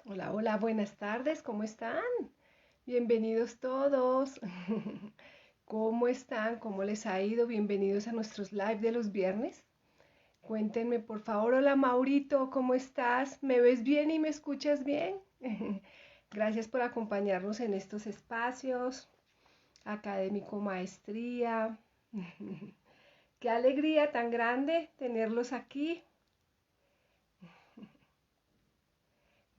Hola, hola, buenas tardes, ¿cómo están? Bienvenidos todos. ¿Cómo están? ¿Cómo les ha ido? Bienvenidos a nuestros live de los viernes. Cuéntenme, por favor. Hola, Maurito, ¿cómo estás? ¿Me ves bien y me escuchas bien? Gracias por acompañarnos en estos espacios. Académico Maestría. Qué alegría tan grande tenerlos aquí.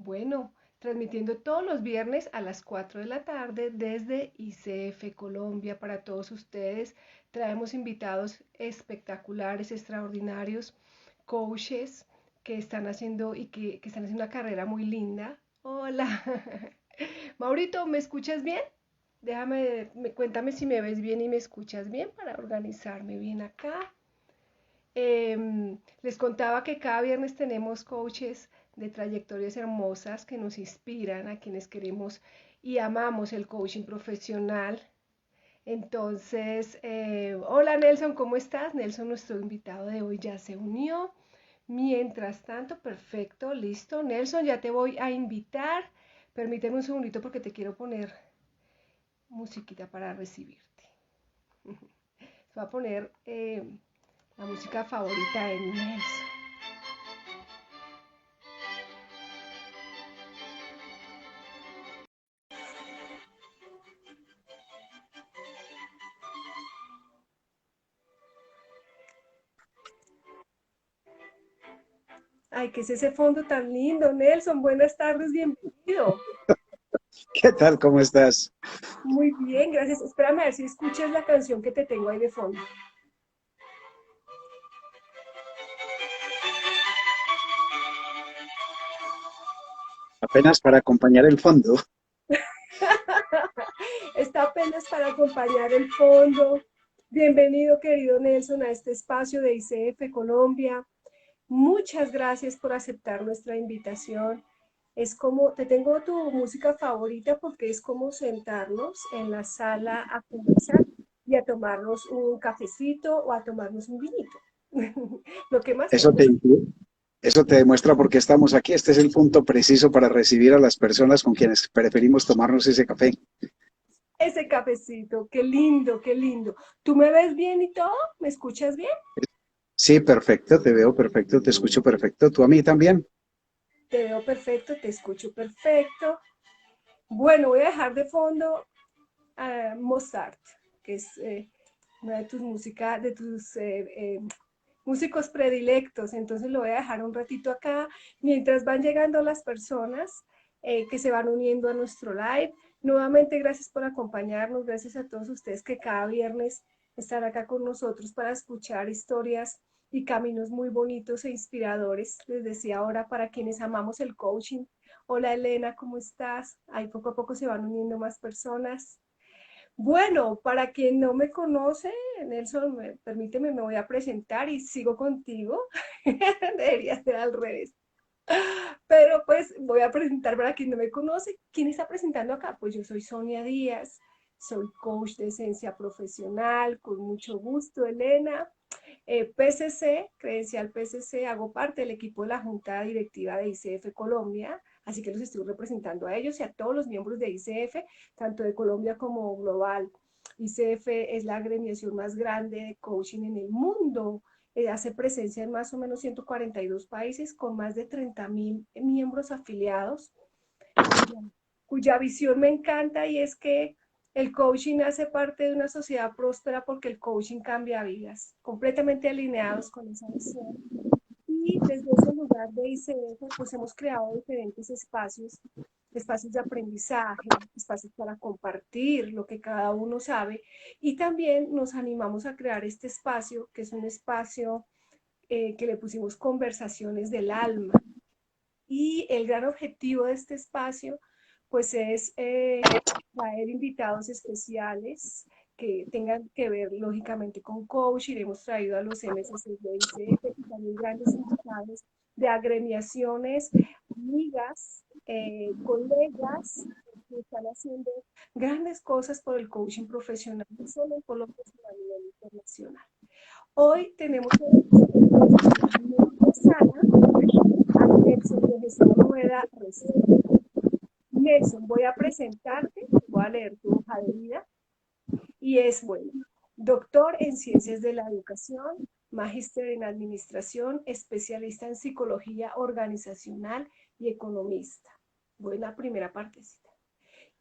Bueno, transmitiendo todos los viernes a las 4 de la tarde desde ICF Colombia para todos ustedes. Traemos invitados espectaculares, extraordinarios, coaches que están haciendo que están haciendo una carrera muy linda. Hola. Maurito, ¿me escuchas bien? Cuéntame si me ves bien y me escuchas bien para organizarme bien acá. Les contaba que cada viernes tenemos coaches de trayectorias hermosas que nos inspiran a quienes queremos y amamos el coaching profesional. Entonces, hola Nelson, ¿cómo estás? Nelson, nuestro invitado de hoy, ya se unió. Mientras tanto, perfecto, listo. Nelson, ya te voy a invitar. Permíteme un segundito porque te quiero poner musiquita para recibirte. Voy a poner la música favorita de Nelson. Ay, ¿qué es ese fondo tan lindo, Nelson? Buenas tardes, bienvenido. ¿Qué tal? ¿Cómo estás? Muy bien, gracias. Espérame a ver si escuchas la canción que te tengo ahí de fondo. Apenas para acompañar el fondo. Está apenas para acompañar el fondo. Bienvenido, querido Nelson, a este espacio de ICF Colombia. Muchas gracias por aceptar nuestra invitación. Es como, te tengo tu música favorita porque es como sentarnos en la sala a conversar y a tomarnos un cafecito o a tomarnos un vinito. Lo que más Eso te, queremos. eso te demuestra por qué estamos aquí. Este es el punto preciso para recibir a las personas con quienes preferimos tomarnos ese café. Ese cafecito, qué lindo, qué lindo. ¿Tú me ves bien y todo? ¿Me escuchas bien? Sí, perfecto, te veo perfecto, te escucho perfecto. ¿Tú a mí también? Te veo perfecto, te escucho perfecto. Bueno, voy a dejar de fondo a Mozart, que es una de tus músicas, de tus músicos predilectos. Entonces lo voy a dejar un ratito acá mientras van llegando las personas que se van uniendo a nuestro live. Nuevamente, gracias por acompañarnos, gracias a todos ustedes que cada viernes están acá con nosotros para escuchar historias y caminos muy bonitos e inspiradores. Les decía ahora para quienes amamos el coaching. Hola Elena, ¿cómo estás? Ahí poco a poco se van uniendo más personas. Bueno, para quien no me conoce, Nelson, permíteme, me voy a presentar y sigo contigo. Debería ser al revés. Pero pues voy a presentar para quien no me conoce. ¿Quién está presentando acá? Pues yo soy Sonia Díaz, soy coach de esencia profesional, con mucho gusto, Elena. PCC, credencial PCC, hago parte del equipo de la Junta Directiva de ICF Colombia, así que los estoy representando a ellos y a todos los miembros de ICF, tanto de Colombia como global. ICF es la agremiación más grande de coaching en el mundo. Hace presencia en más o menos 142 países con más de 30.000 miembros afiliados, cuya, cuya visión me encanta y es que el coaching hace parte de una sociedad próspera porque el coaching cambia vidas, completamente alineados con esa visión. Y desde ese lugar de ICF, pues hemos creado diferentes espacios, espacios de aprendizaje, espacios para compartir lo que cada uno sabe. Y también nos animamos a crear este espacio, que es un espacio que le pusimos conversaciones del alma. Y el gran objetivo de este espacio, pues es traer invitados especiales que tengan que ver lógicamente con coaching. Hemos traído a los MSC de ICF y también grandes invitados de agremiaciones, amigas, colegas que están haciendo grandes cosas por el coaching profesional, no solo en Colombia, sino a nivel internacional. Hoy tenemos en nuestra sala a Nelson de Jesús Rueda Restrepo. Nelson, voy a presentarte, voy a leer tu hoja de vida y es, bueno, doctor en ciencias de la educación, magíster en administración, especialista en psicología organizacional y economista. Voy a la primera partecita.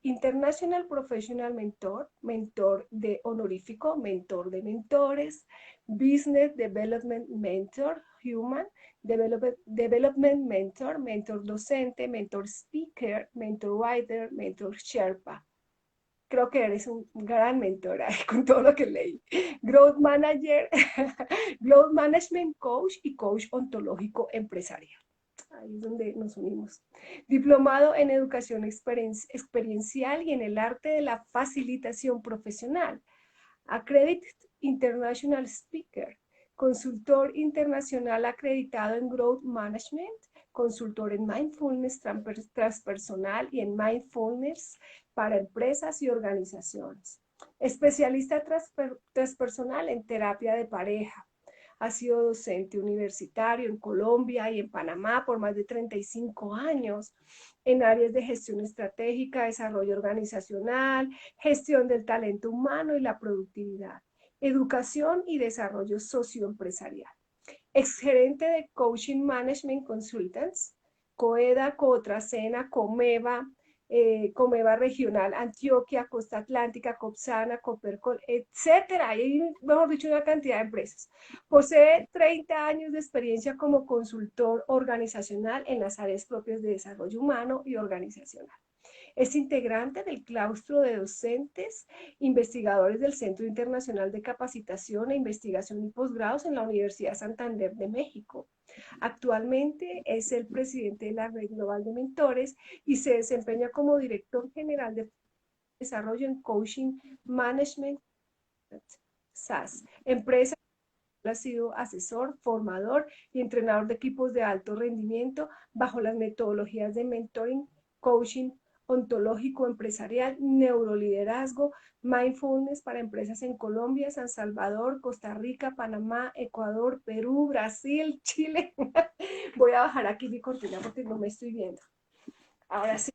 International Professional Mentor, mentor de honorífico, mentor de mentores, Business Development Mentor, Human Development Mentor, mentor docente, mentor speaker, mentor writer, mentor Sherpa. Creo que eres un gran mentor con todo lo que leí. Growth Manager, Growth Management Coach y Coach Ontológico Empresarial. Ahí es donde nos unimos. Diplomado en Educación Experiencial y en el Arte de la Facilitación Profesional. Accredited International Speaker. Consultor internacional acreditado en Growth Management. Consultor en Mindfulness transpersonal y en Mindfulness para empresas y organizaciones. Especialista transpersonal en terapia de pareja. Ha sido docente universitario en Colombia y en Panamá por más de 35 años en áreas de gestión estratégica, desarrollo organizacional, gestión del talento humano y la productividad, educación y desarrollo socioempresarial. Exgerente de Coaching Management Consultants, COEDA, Cotrasena, Comeva, Comeva Regional, Antioquia, Costa Atlántica, Copsana, Copercol, etcétera. Hay, mejor dicho, una cantidad de empresas. Posee 30 años de experiencia como consultor organizacional en las áreas propias de desarrollo humano y organizacional. Es integrante del claustro de docentes, investigadores del Centro Internacional de Capacitación e Investigación y Posgrados en la Universidad Santander de México. Actualmente es el presidente de la Red Global de Mentores y se desempeña como director general de desarrollo en Coaching Management SAS, empresa. Ha sido asesor, formador y entrenador de equipos de alto rendimiento bajo las metodologías de mentoring, coaching ontológico empresarial, neuroliderazgo, mindfulness para empresas en Colombia, San Salvador, Costa Rica, Panamá, Ecuador, Perú, Brasil, Chile. Voy a bajar aquí mi cortina porque no me estoy viendo. Ahora sí.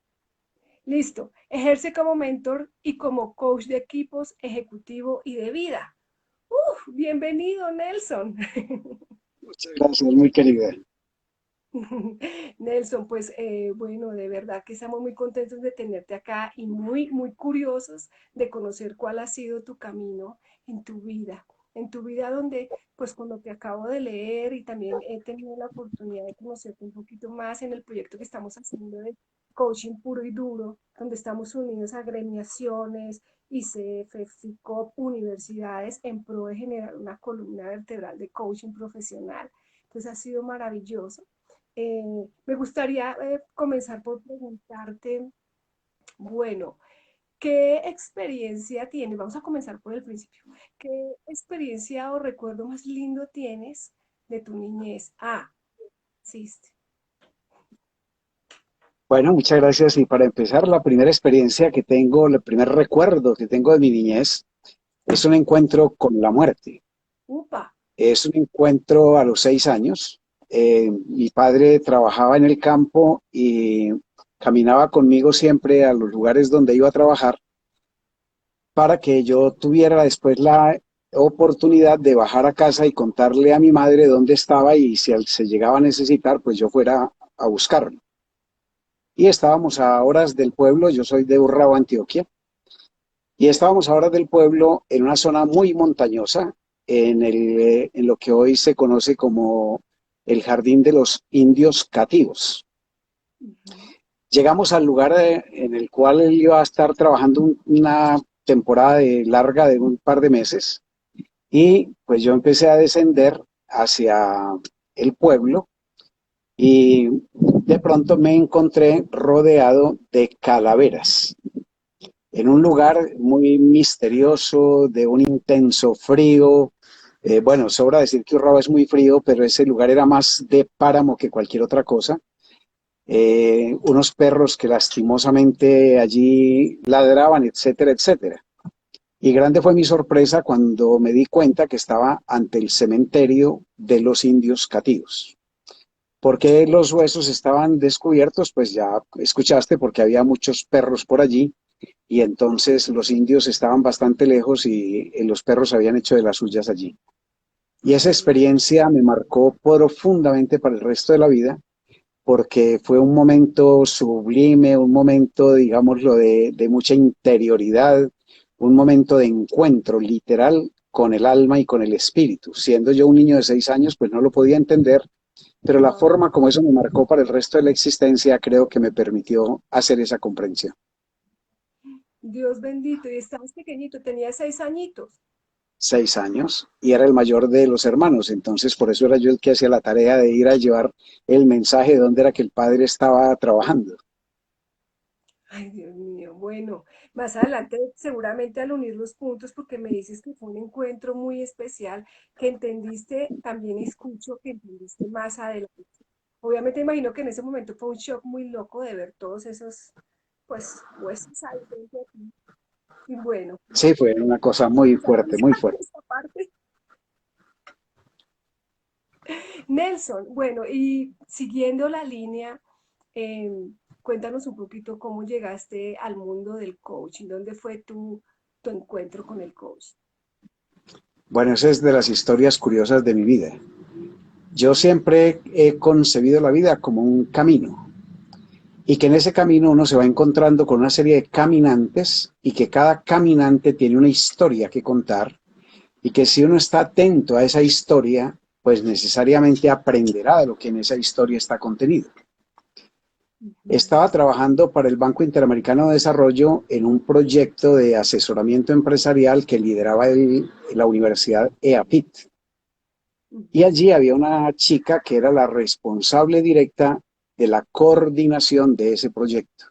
Listo. Ejerce como mentor y como coach de equipos, ejecutivo y de vida. Bienvenido, Nelson. Muchas gracias, muy querida. Nelson, pues bueno, de verdad que estamos muy contentos de tenerte acá y muy, muy curiosos de conocer cuál ha sido tu camino en tu vida donde, pues con lo que acabo de leer y también he tenido la oportunidad de conocerte un poquito más en el proyecto que estamos haciendo de coaching puro y duro, donde estamos unidos a agremiaciones, ICF, FICOP, universidades, en pro de generar una columna vertebral de coaching profesional. Entonces ha sido maravilloso. Me gustaría comenzar por preguntarte, bueno, ¿qué experiencia tienes? Vamos a comenzar por el principio. ¿Qué experiencia o recuerdo más lindo tienes de tu niñez? Existe. Bueno, muchas gracias. Y para empezar, la primera experiencia que tengo, el primer recuerdo que tengo de mi niñez es un encuentro con la muerte. Upa. Es un encuentro a los 6 años. Mi padre trabajaba en el campo y caminaba conmigo siempre a los lugares donde iba a trabajar para que yo tuviera después la oportunidad de bajar a casa y contarle a mi madre dónde estaba y si se llegaba a necesitar, pues yo fuera a buscarlo. Y estábamos a horas del pueblo, yo soy de Urrao, Antioquia, y estábamos a horas del pueblo en una zona muy montañosa, en lo que hoy se conoce como el Jardín de los Indios Cativos. Llegamos al lugar en el cual él iba a estar trabajando una temporada larga de un par de meses, y pues yo empecé a descender hacia el pueblo y de pronto me encontré rodeado de calaveras en un lugar muy misterioso, de un intenso frío. Bueno, sobra decir que Urrao es muy frío, pero ese lugar era más de páramo que cualquier otra cosa. Unos perros que lastimosamente allí ladraban, etcétera, etcétera. Y grande fue mi sorpresa cuando me di cuenta que estaba ante el cementerio de los indios cativos. ¿Por qué los huesos estaban descubiertos? Pues ya escuchaste, porque había muchos perros por allí y entonces los indios estaban bastante lejos y los perros habían hecho de las suyas allí. Y esa Sí. experiencia me marcó profundamente para el resto de la vida, porque fue un momento sublime, un momento, digámoslo, de mucha interioridad, un momento de encuentro literal con el alma y con el espíritu. Siendo yo un niño de 6 años, pues no lo podía entender, pero la Wow. forma como eso me marcó para el resto de la existencia creo que me permitió hacer esa comprensión. Dios bendito. Y estabas pequeñito, tenía 6 añitos. 6 años y era el mayor de los hermanos, entonces por eso era yo el que hacía la tarea de ir a llevar el mensaje de dónde era que el padre estaba trabajando. Ay, Dios mío. Bueno, más adelante seguramente al unir los puntos, porque me dices que fue un encuentro muy especial, que entendiste, también escucho que entendiste más adelante. Obviamente imagino que en ese momento fue un shock muy loco de ver todos esos, pues, huesos ahí frente a ti. Y bueno, Sí, fue una cosa muy ya fuerte, muy pensando fuerte. en esta parte. Nelson, bueno, y siguiendo la línea, eh, cuéntanos un poquito cómo llegaste al mundo del coaching, dónde fue tu encuentro con el coach. Bueno, esa es de las historias curiosas de mi vida. Yo siempre he concebido la vida como un camino y que en ese camino uno se va encontrando con una serie de caminantes y que cada caminante tiene una historia que contar y que si uno está atento a esa historia, pues necesariamente aprenderá de lo que en esa historia está contenido. Ujú. Estaba trabajando para el Banco Interamericano de Desarrollo en un proyecto de asesoramiento empresarial que lideraba la Universidad EAPIT. Y Ujú. allí había una chica que era la responsable directa de la coordinación de ese proyecto.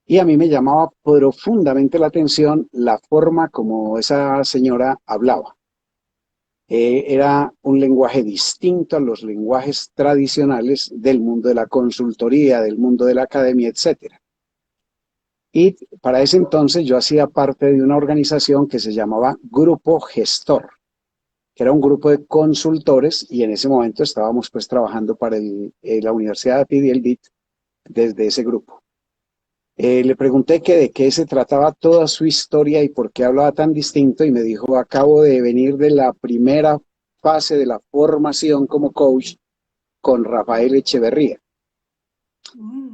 Y a mí me llamaba profundamente la atención la forma como esa señora hablaba. Era un lenguaje distinto a los lenguajes tradicionales del mundo de la consultoría, del mundo de la academia, etcétera. Y para ese entonces yo hacía parte de una organización que se llamaba Grupo Gestor, que era un grupo de consultores y en ese momento estábamos pues trabajando para la Universidad de Pidi el BIT desde ese grupo. Le pregunté que de qué se trataba toda su historia y por qué hablaba tan distinto y me dijo, acabo de venir de la primera fase de la formación como coach con Rafael Echeverría.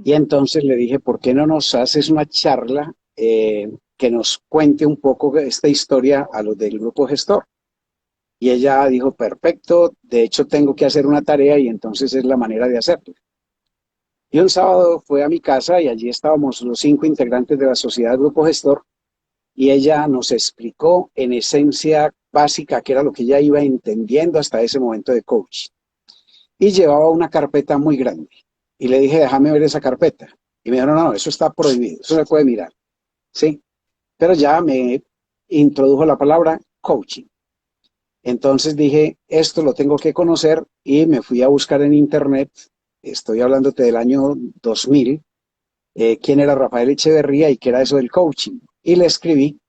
Y Mm. entonces le dije, ¿por qué no nos haces una charla que nos cuente un poco esta historia a los del grupo gestor? Y ella dijo, perfecto, de hecho tengo que hacer una tarea y entonces es la manera de hacerlo. Y un sábado fue a mi casa y allí estábamos los 5 integrantes de la sociedad Grupo Gestor y ella nos explicó en esencia básica qué era lo que ella iba entendiendo hasta ese momento de coach. Y llevaba una carpeta muy grande. Y le dije, déjame ver esa carpeta. Y me dijo, no, no, eso está prohibido, eso no se puede mirar. Sí, pero ya me introdujo la palabra coaching. Entonces dije, esto lo tengo que conocer y me fui a buscar en internet, estoy hablándote del año 2000, quién era Rafael Echeverría y qué era eso del coaching. Y le escribí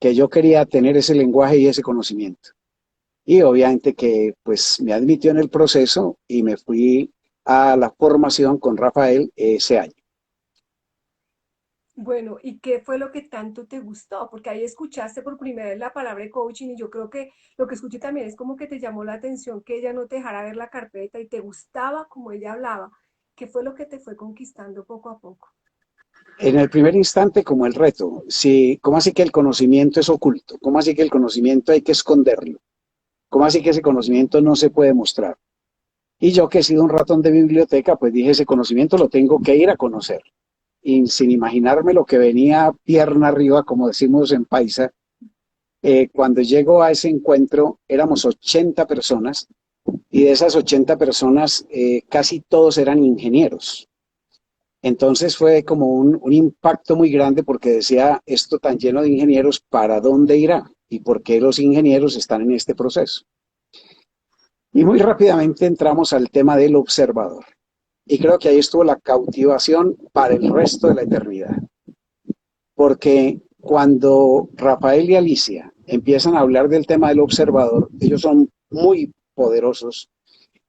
que yo quería tener ese lenguaje y ese conocimiento. Y obviamente que pues me admitió en el proceso y me fui a la formación con Rafael ese año. Bueno, ¿y qué fue lo que tanto te gustó? Porque ahí escuchaste por primera vez la palabra coaching y yo creo que lo que escuché también es como que te llamó la atención que ella no te dejara ver la carpeta y te gustaba como ella hablaba. ¿Qué fue lo que te fue conquistando poco a poco? En el primer instante, como el reto, si, ¿cómo así que el conocimiento es oculto? ¿Cómo así que el conocimiento hay que esconderlo? ¿Cómo así que ese conocimiento no se puede mostrar? Y yo que he sido un ratón de biblioteca, pues dije, ese conocimiento lo tengo que ir a conocer. Y sin imaginarme lo que venía pierna arriba, como decimos en Paisa, cuando llego a ese encuentro éramos 80 personas y de esas 80 personas casi todos eran ingenieros. Entonces fue como un impacto muy grande porque decía, esto tan lleno de ingenieros, ¿para dónde irá? ¿Y por qué los ingenieros están en este proceso? Y muy rápidamente entramos al tema del observador. Y creo que ahí estuvo la cautivación para el resto de la eternidad. Porque cuando Rafael y Alicia empiezan a hablar del tema del observador, ellos son muy poderosos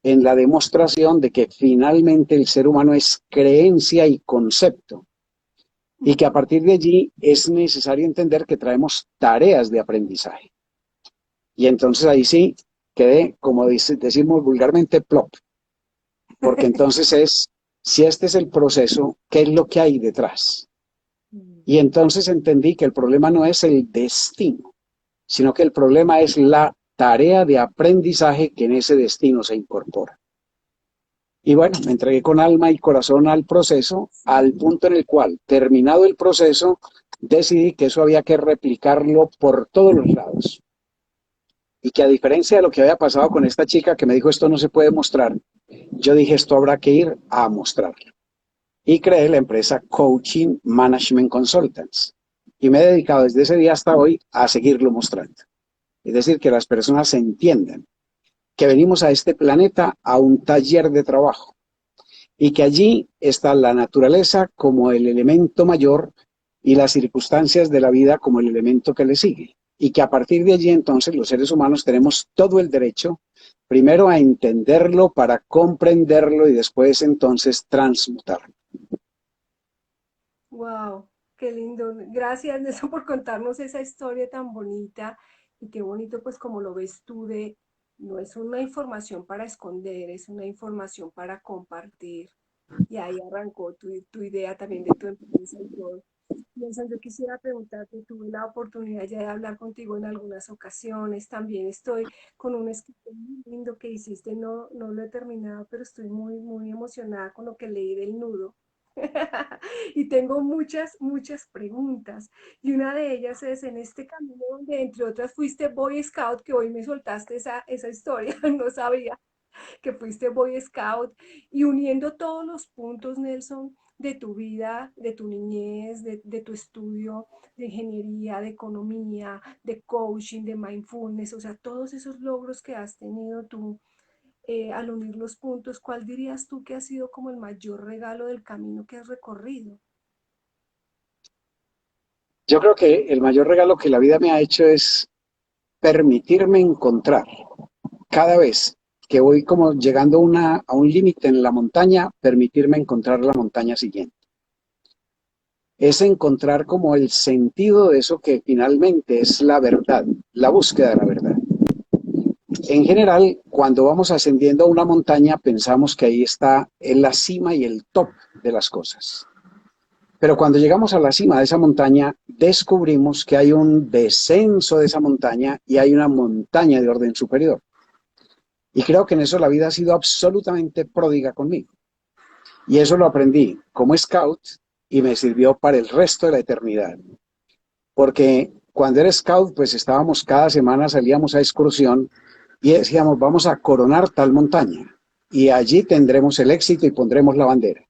en la demostración de que finalmente el ser humano es creencia y concepto, y que a partir de allí es necesario entender que traemos tareas de aprendizaje. Y entonces ahí sí quedé, como decimos vulgarmente, plop, porque entonces es, si este es el proceso, ¿qué es lo que hay detrás? Y entonces entendí que el problema no es el destino, sino que el problema es la tarea de aprendizaje que en ese destino se incorpora. Y bueno, me entregué con alma y corazón al proceso, al punto en el cual, terminado el proceso, decidí que eso había que replicarlo por todos los lados. Y que a diferencia de lo que había pasado con esta chica que me dijo esto no se puede mostrar, yo dije esto habrá que ir a mostrarlo. Y creé la empresa Coaching Management Consultants. Y me he dedicado desde ese día hasta hoy a seguirlo mostrando. Es decir, que las personas entiendan que venimos a este planeta a un taller de trabajo y que allí está la naturaleza como el elemento mayor y las circunstancias de la vida como el elemento que le sigue. Y que a partir de allí entonces los seres humanos tenemos todo el derecho, primero a entenderlo para comprenderlo y después entonces transmutarlo. Wow, qué lindo. Gracias, Nelson, por contarnos esa historia tan bonita y qué bonito, pues, como lo ves tú, de no es una información para esconder, es una información para compartir. Y ahí arrancó tu idea también de tu empresa y todo. Nelson, yo quisiera preguntarte, tuve la oportunidad ya de hablar contigo en algunas ocasiones, también estoy con un escrito muy lindo que hiciste, no lo he terminado, pero estoy muy emocionada con lo que leí del nudo. Y tengo muchas preguntas. Y una de ellas es en este camino donde, entre otras, fuiste Boy Scout, que hoy me soltaste esa historia, no sabía que fuiste Boy Scout, y uniendo todos los puntos, Nelson, de tu vida, de tu niñez, de tu estudio de ingeniería, de economía, de coaching, de mindfulness, o sea, todos esos logros que has tenido tú al unir los puntos, ¿cuál dirías tú que ha sido como el mayor regalo del camino que has recorrido? Yo creo que el mayor regalo que la vida me ha hecho es permitirme encontrar cada vez que voy como llegando a un límite en la montaña, permitirme encontrar la montaña siguiente. Es encontrar como el sentido de eso que finalmente es la verdad, la búsqueda de la verdad. En general, cuando vamos ascendiendo a una montaña, pensamos que ahí está en la cima y el top de las cosas. Pero cuando llegamos a la cima de esa montaña, descubrimos que hay un descenso de esa montaña y hay una montaña de orden superior. Y creo que en eso la vida ha sido absolutamente pródiga conmigo. Y eso lo aprendí como scout y me sirvió para el resto de la eternidad. Porque cuando era scout, pues estábamos cada semana, salíamos a excursión y decíamos, vamos a coronar tal montaña. Y allí tendremos el éxito y pondremos la bandera.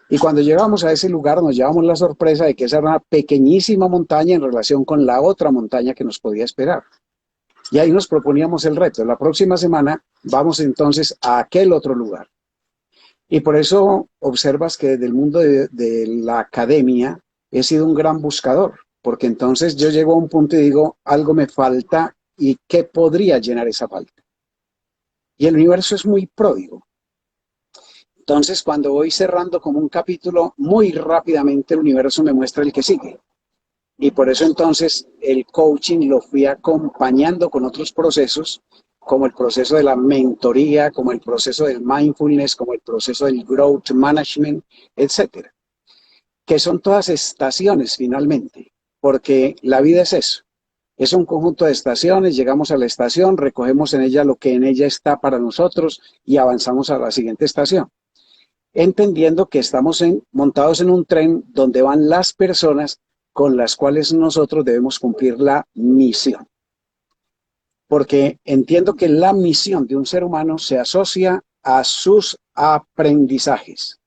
Y cuando llegamos a ese lugar nos llevamos la sorpresa de que esa era una pequeñísima montaña en relación con la otra montaña que nos podía esperar. Y ahí nos proponíamos el reto. La próxima semana vamos entonces a aquel otro lugar. Y por eso observas que desde el mundo de la academia he sido un gran buscador, porque entonces yo llego a un punto y digo, algo me falta y ¿qué podría llenar esa falta? Y el universo es muy pródigo. Entonces, cuando voy cerrando como un capítulo, muy rápidamente el universo me muestra el que sigue. Y por eso entonces el coaching lo fui acompañando con otros procesos, como el proceso de la mentoría, como el proceso del mindfulness, como el proceso del growth management, etcétera. Que son todas estaciones finalmente, porque la vida es eso. Es un conjunto de estaciones, llegamos a la estación, recogemos en ella lo que en ella está para nosotros y avanzamos a la siguiente estación, entendiendo que estamos montados en un tren donde van las personas con las cuales nosotros debemos cumplir la misión. Porque entiendo que la misión de un ser humano se asocia a sus aprendizajes,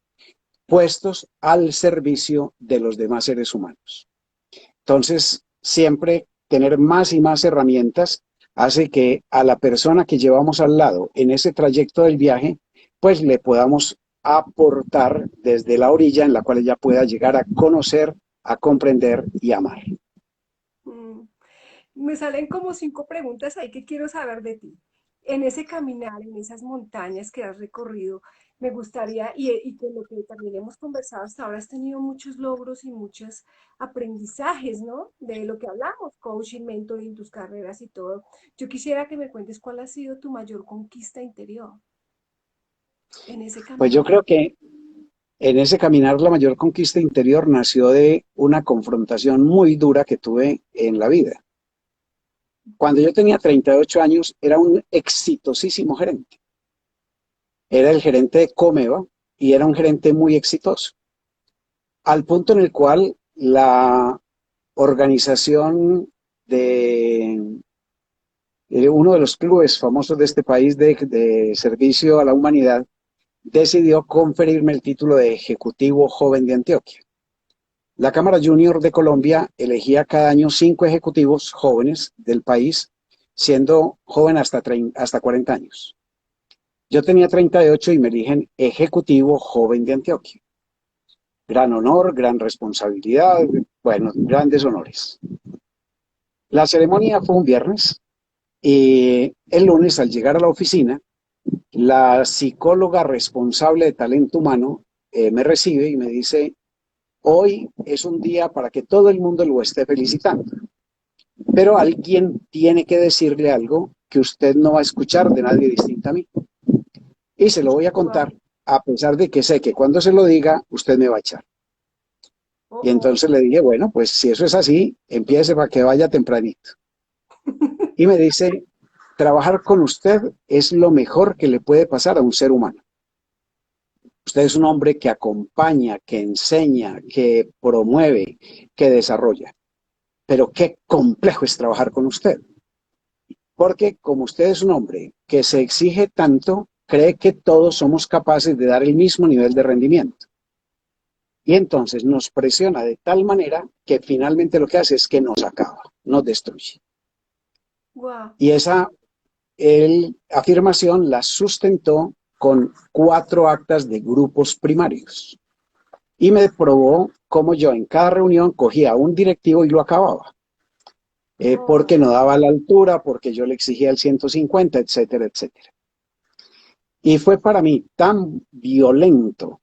puestos al servicio de los demás seres humanos. Entonces, siempre tener más y más herramientas hace que a la persona que llevamos al lado en ese trayecto del viaje, pues le podamos aportar desde la orilla en la cual ella pueda llegar a conocer, a comprender y amar. Mm. Me salen como 5 preguntas ahí que quiero saber de ti. en ese caminar, en esas montañas que has recorrido, me gustaría, y con lo que también hemos conversado hasta ahora, has tenido muchos logros y muchos aprendizajes, ¿no? De lo que hablamos, coaching, mentoring, tus carreras y todo. Yo quisiera que me cuentes cuál ha sido tu mayor conquista interior en ese Pues yo caminar. creo que en ese caminar la mayor conquista interior nació de una confrontación muy dura que tuve en la vida. Cuando yo tenía 38 años era un exitosísimo gerente. Era el gerente de Comeva y era un gerente muy exitoso. Al punto en el cual la organización de uno de los clubes famosos de este país de servicio a la humanidad decidió conferirme el título de Ejecutivo Joven de Antioquia. La Cámara Junior de Colombia elegía cada año 5 ejecutivos jóvenes del país, siendo joven hasta 40 años. Yo tenía 38 y me eligen Ejecutivo Joven de Antioquia. Gran honor, gran responsabilidad, bueno, grandes honores. La ceremonia fue un viernes y el lunes al llegar a la oficina, la psicóloga responsable de talento humano me recibe y me dice, hoy es un día para que todo el mundo lo esté felicitando, pero alguien tiene que decirle algo que usted no va a escuchar de nadie distinto a mí. Y se lo voy a Wow. contar, a pesar de que sé que cuando se lo diga, usted me va a echar. Oh, Y oh. entonces le dije, bueno, pues si eso es así, empiece para que vaya tempranito. Y me dice, trabajar con usted es lo mejor que le puede pasar a un ser humano. Usted es un hombre que acompaña, que enseña, que promueve, que desarrolla. Pero qué complejo es trabajar con usted. Porque como usted es un hombre que se exige tanto, cree que todos somos capaces de dar el mismo nivel de rendimiento. Y entonces nos presiona de tal manera que finalmente lo que hace es que nos acaba, nos destruye. Wow. Y esa afirmación la sustentó con 4 actas de grupos primarios. Y me probó cómo yo en cada reunión cogía a un directivo y lo acababa. Porque Oh, no daba la altura, porque yo le exigía el 150, etcétera, etcétera. Y fue para mí tan violento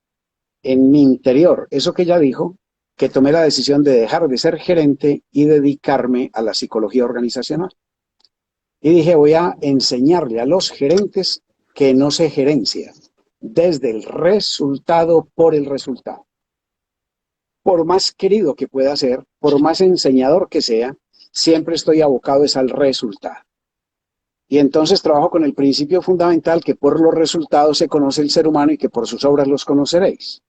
en mi interior eso que ella dijo, que tomé la decisión de dejar de ser gerente y dedicarme a la psicología organizacional. Y dije, voy a enseñarle a los gerentes que no se gerencia desde el resultado por el resultado. Por más querido que pueda ser, por más enseñador que sea, siempre estoy abocado es al resultado. Y entonces trabajo con el principio fundamental que por los resultados se conoce el ser humano y que por sus obras los conoceréis.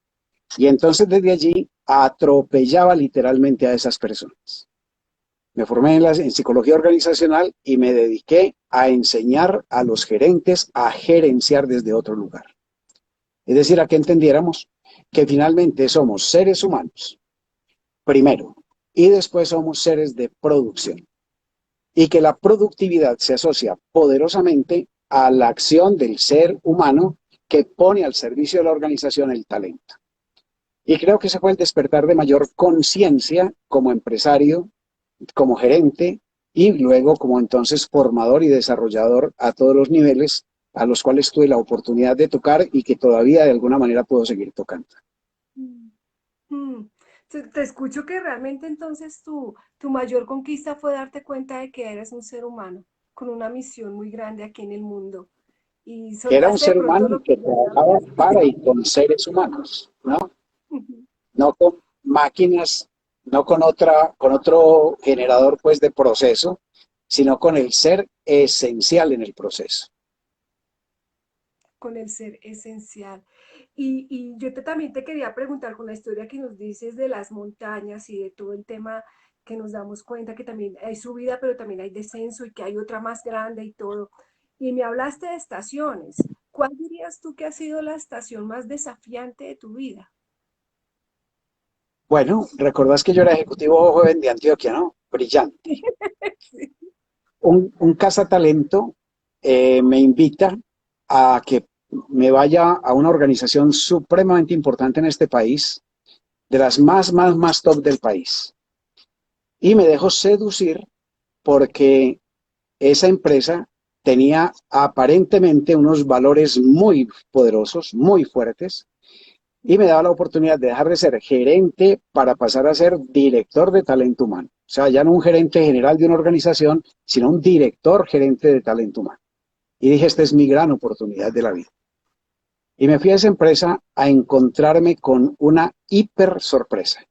Y entonces desde allí atropellaba literalmente a esas personas. Me formé en psicología organizacional y me dediqué a enseñar a los gerentes a gerenciar desde otro lugar. Es decir, a que entendiéramos que finalmente somos seres humanos, primero, y después somos seres de producción. Y que la productividad se asocia poderosamente a la acción del ser humano que pone al servicio de la organización el talento. Y creo que ese fue el despertar de mayor conciencia como empresario, como gerente y luego como entonces formador y desarrollador a todos los niveles a los cuales tuve la oportunidad de tocar y que todavía de alguna manera puedo seguir tocando. mm, mm. Te escucho que realmente entonces tu mayor conquista fue darte cuenta de que eres un ser humano con una misión muy grande aquí en el mundo. Y Que era un soltaste de ser pronto humano lo que que ya trabajaba sabías. para y con seres humanos, ¿no? No con máquinas, no con otro generador pues de proceso, sino con el ser esencial en el proceso. Con el ser esencial. Y yo también te quería preguntar con la historia que nos dices de las montañas y de todo el tema que nos damos cuenta que también hay subida, pero también hay descenso y que hay otra más grande y todo. Y me hablaste de estaciones. ¿Cuál dirías tú que ha sido la estación más desafiante de tu vida? Bueno, recordás que yo era ejecutivo joven de Antioquia, ¿no? Brillante. Sí. Un cazatalento me invita a que me vaya a una organización supremamente importante en este país, de las más top del país. Y me dejo seducir porque esa empresa tenía aparentemente unos valores muy poderosos, muy fuertes, y me daba la oportunidad de dejar de ser gerente para pasar a ser director de talento humano. O sea, ya no un gerente general de una organización, sino un director gerente de talento humano. Y dije, esta es mi gran oportunidad de la vida. Y me fui a esa empresa a encontrarme con una hiper sorpresa.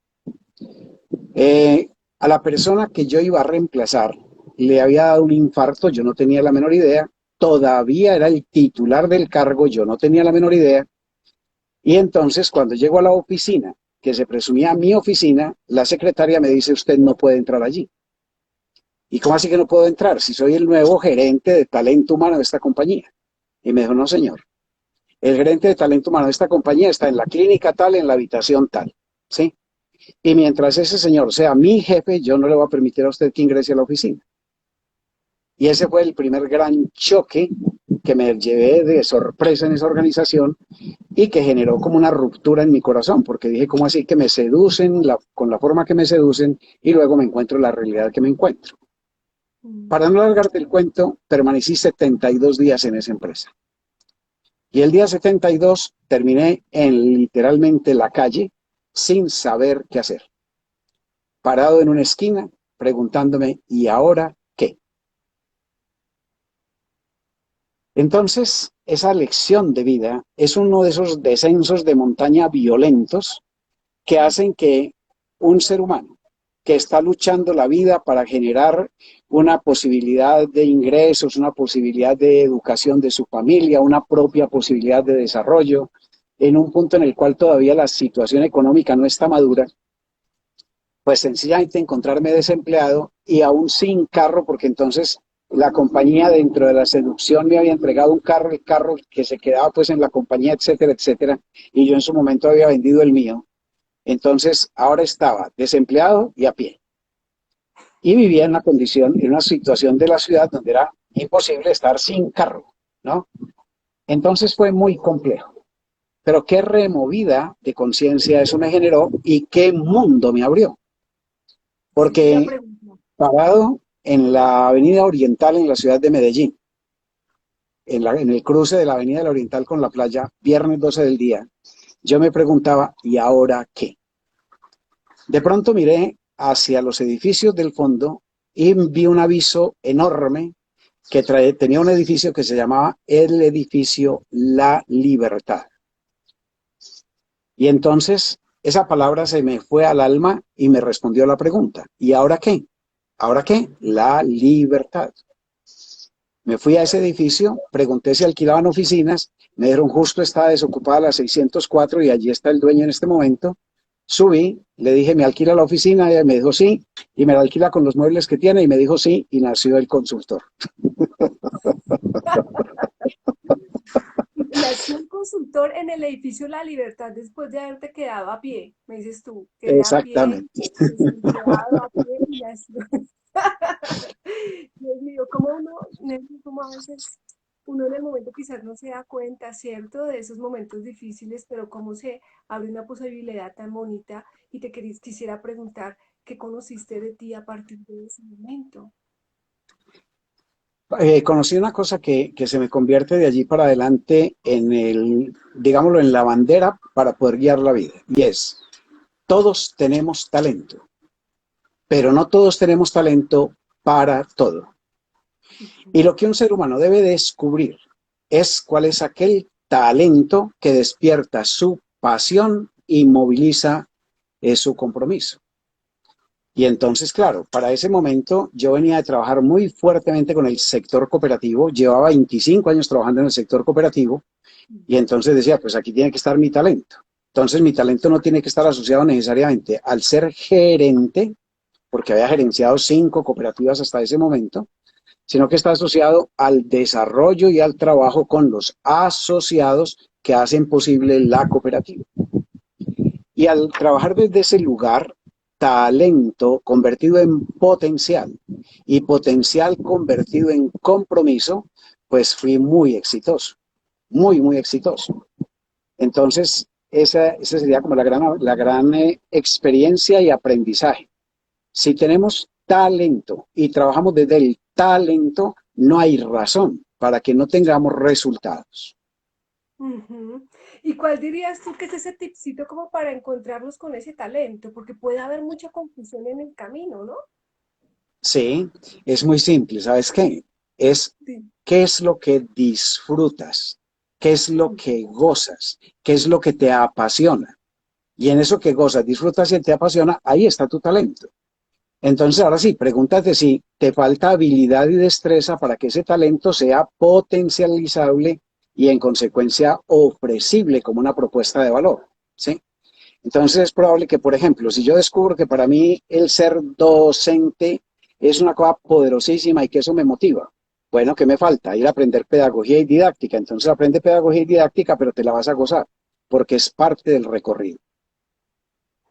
A la persona que yo iba a reemplazar le había dado un infarto, yo no tenía la menor idea, todavía era el titular del cargo, yo no tenía la menor idea, y entonces cuando llego a la oficina, que se presumía mi oficina, la secretaria me dice, usted no puede entrar allí. ¿Y cómo así que no puedo entrar? Si soy el nuevo gerente de talento humano de esta compañía. Y me dijo, no señor, el gerente de talento humano de esta compañía está en la clínica tal, en la habitación tal, ¿sí? Y mientras ese señor sea mi jefe, yo no le voy a permitir a usted que ingrese a la oficina. Y ese fue el primer gran choque que me llevé de sorpresa en esa organización y que generó como una ruptura en mi corazón, porque dije, ¿cómo así que me seducen con la forma que me seducen y luego me encuentro la realidad que me encuentro? Para no alargarte el cuento, permanecí 72 días en esa empresa. Y el día 72 terminé en literalmente la calle sin saber qué hacer. Parado en una esquina, preguntándome, ¿y ahora qué? Entonces, esa lección de vida es uno de esos descensos de montaña violentos que hacen que un ser humano que está luchando la vida para generar una posibilidad de ingresos, una posibilidad de educación de su familia, una propia posibilidad de desarrollo, en un punto en el cual todavía la situación económica no está madura, pues sencillamente encontrarme desempleado y aún sin carro, porque entonces la compañía dentro de la seducción me había entregado un carro, el carro que se quedaba pues en la compañía, etcétera, etcétera, y yo en su momento había vendido el mío. Entonces ahora estaba desempleado y a pie. Y vivía en una condición, en una situación de la ciudad donde era imposible estar sin carro, ¿no? Entonces fue muy complejo. Pero qué removida de conciencia eso me generó y qué mundo me abrió. Porque parado en la Avenida Oriental en la ciudad de Medellín, en el cruce de la Avenida la Oriental con la playa, viernes 12 del día, yo me preguntaba, ¿y ahora qué? De pronto miré hacia los edificios del fondo y vi un aviso enorme que tenía un edificio que se llamaba el edificio La Libertad. Y entonces esa palabra se me fue al alma y me respondió la pregunta, ¿y ahora qué? ¿Ahora qué? La libertad. Me fui a ese edificio, pregunté si alquilaban oficinas, me dijeron justo está desocupada la 604 y allí está el dueño en este momento. Subí, le dije, ¿me alquila la oficina? Y me dijo sí, y me la alquila con los muebles que tiene, y me dijo sí, y nació el consultor. Nació un consultor en el edificio La Libertad después de haberte quedado a pie, me dices tú, quedé a pie, Exactamente. desempleado a pie y nació. Dios mío, como uno, como a veces uno en el momento quizás no se da cuenta, ¿cierto? De esos momentos difíciles, pero cómo se abre una posibilidad tan bonita y te quisiera preguntar, ¿qué conociste de ti a partir de ese momento? Conocí una cosa que se me convierte de allí para adelante en digámoslo, en la bandera para poder guiar la vida. Y es, todos tenemos talento, pero no todos tenemos talento para todo. Y lo que un ser humano debe descubrir es cuál es aquel talento que despierta su pasión y moviliza su compromiso. Y entonces, claro, para ese momento yo venía de trabajar muy fuertemente con el sector cooperativo, llevaba 25 años trabajando en el sector cooperativo y entonces decía, pues aquí tiene que estar mi talento. Entonces mi talento no tiene que estar asociado necesariamente al ser gerente, porque había gerenciado 5 cooperativas hasta ese momento, sino que está asociado al desarrollo y al trabajo con los asociados que hacen posible la cooperativa. Y al trabajar desde ese lugar, talento convertido en potencial y potencial convertido en compromiso, pues fui muy exitoso, muy, muy exitoso. Entonces, esa sería como la gran experiencia y aprendizaje. Si tenemos talento y trabajamos desde el talento, no hay razón para que no tengamos resultados. Ujú. ¿Y cuál dirías tú que es ese tipcito como para encontrarnos con ese talento? Porque puede haber mucha confusión en el camino, ¿no? Sí, es muy simple, ¿sabes qué? Es Sí. qué es lo que disfrutas, qué es lo que gozas, qué es lo que te apasiona. Y en eso que gozas, disfrutas y te apasiona, ahí está tu talento. Entonces, ahora sí, pregúntate si te falta habilidad y destreza para que ese talento sea potencializable y en consecuencia ofrecible como una propuesta de valor, ¿sí? Entonces es probable que, por ejemplo, si yo descubro que para mí el ser docente es una cosa poderosísima y que eso me motiva, bueno, ¿qué me falta? Ir a aprender pedagogía y didáctica. Entonces aprende pedagogía y didáctica, pero te la vas a gozar, porque es parte del recorrido.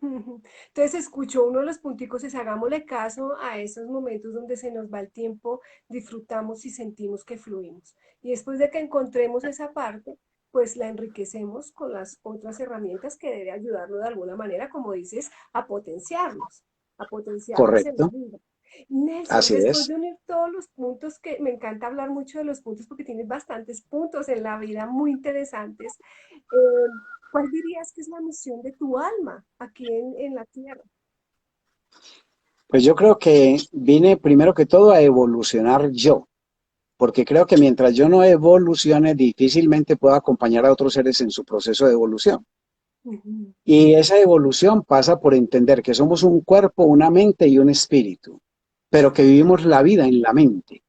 Ujú. Entonces escucho uno de los punticos es hagámosle caso a esos momentos donde se nos va el tiempo, disfrutamos y sentimos que fluimos. Y después de que encontremos esa parte, pues la enriquecemos con las otras herramientas que debe ayudarnos de alguna manera, como dices, a potenciarnos en la ¿Correcto? vida. Nelson, Así después es. de unir todos los puntos, que me encanta hablar mucho de los puntos porque tienes bastantes puntos en la vida muy interesantes, eh, ¿cuál dirías que es la misión de tu alma aquí en la tierra? Pues yo creo que vine primero que todo a evolucionar yo, porque creo que mientras yo no evolucione, difícilmente puedo acompañar a otros seres en su proceso de evolución. Ujú. Y esa evolución pasa por entender que somos un cuerpo, una mente y un espíritu, pero que vivimos la vida en la mente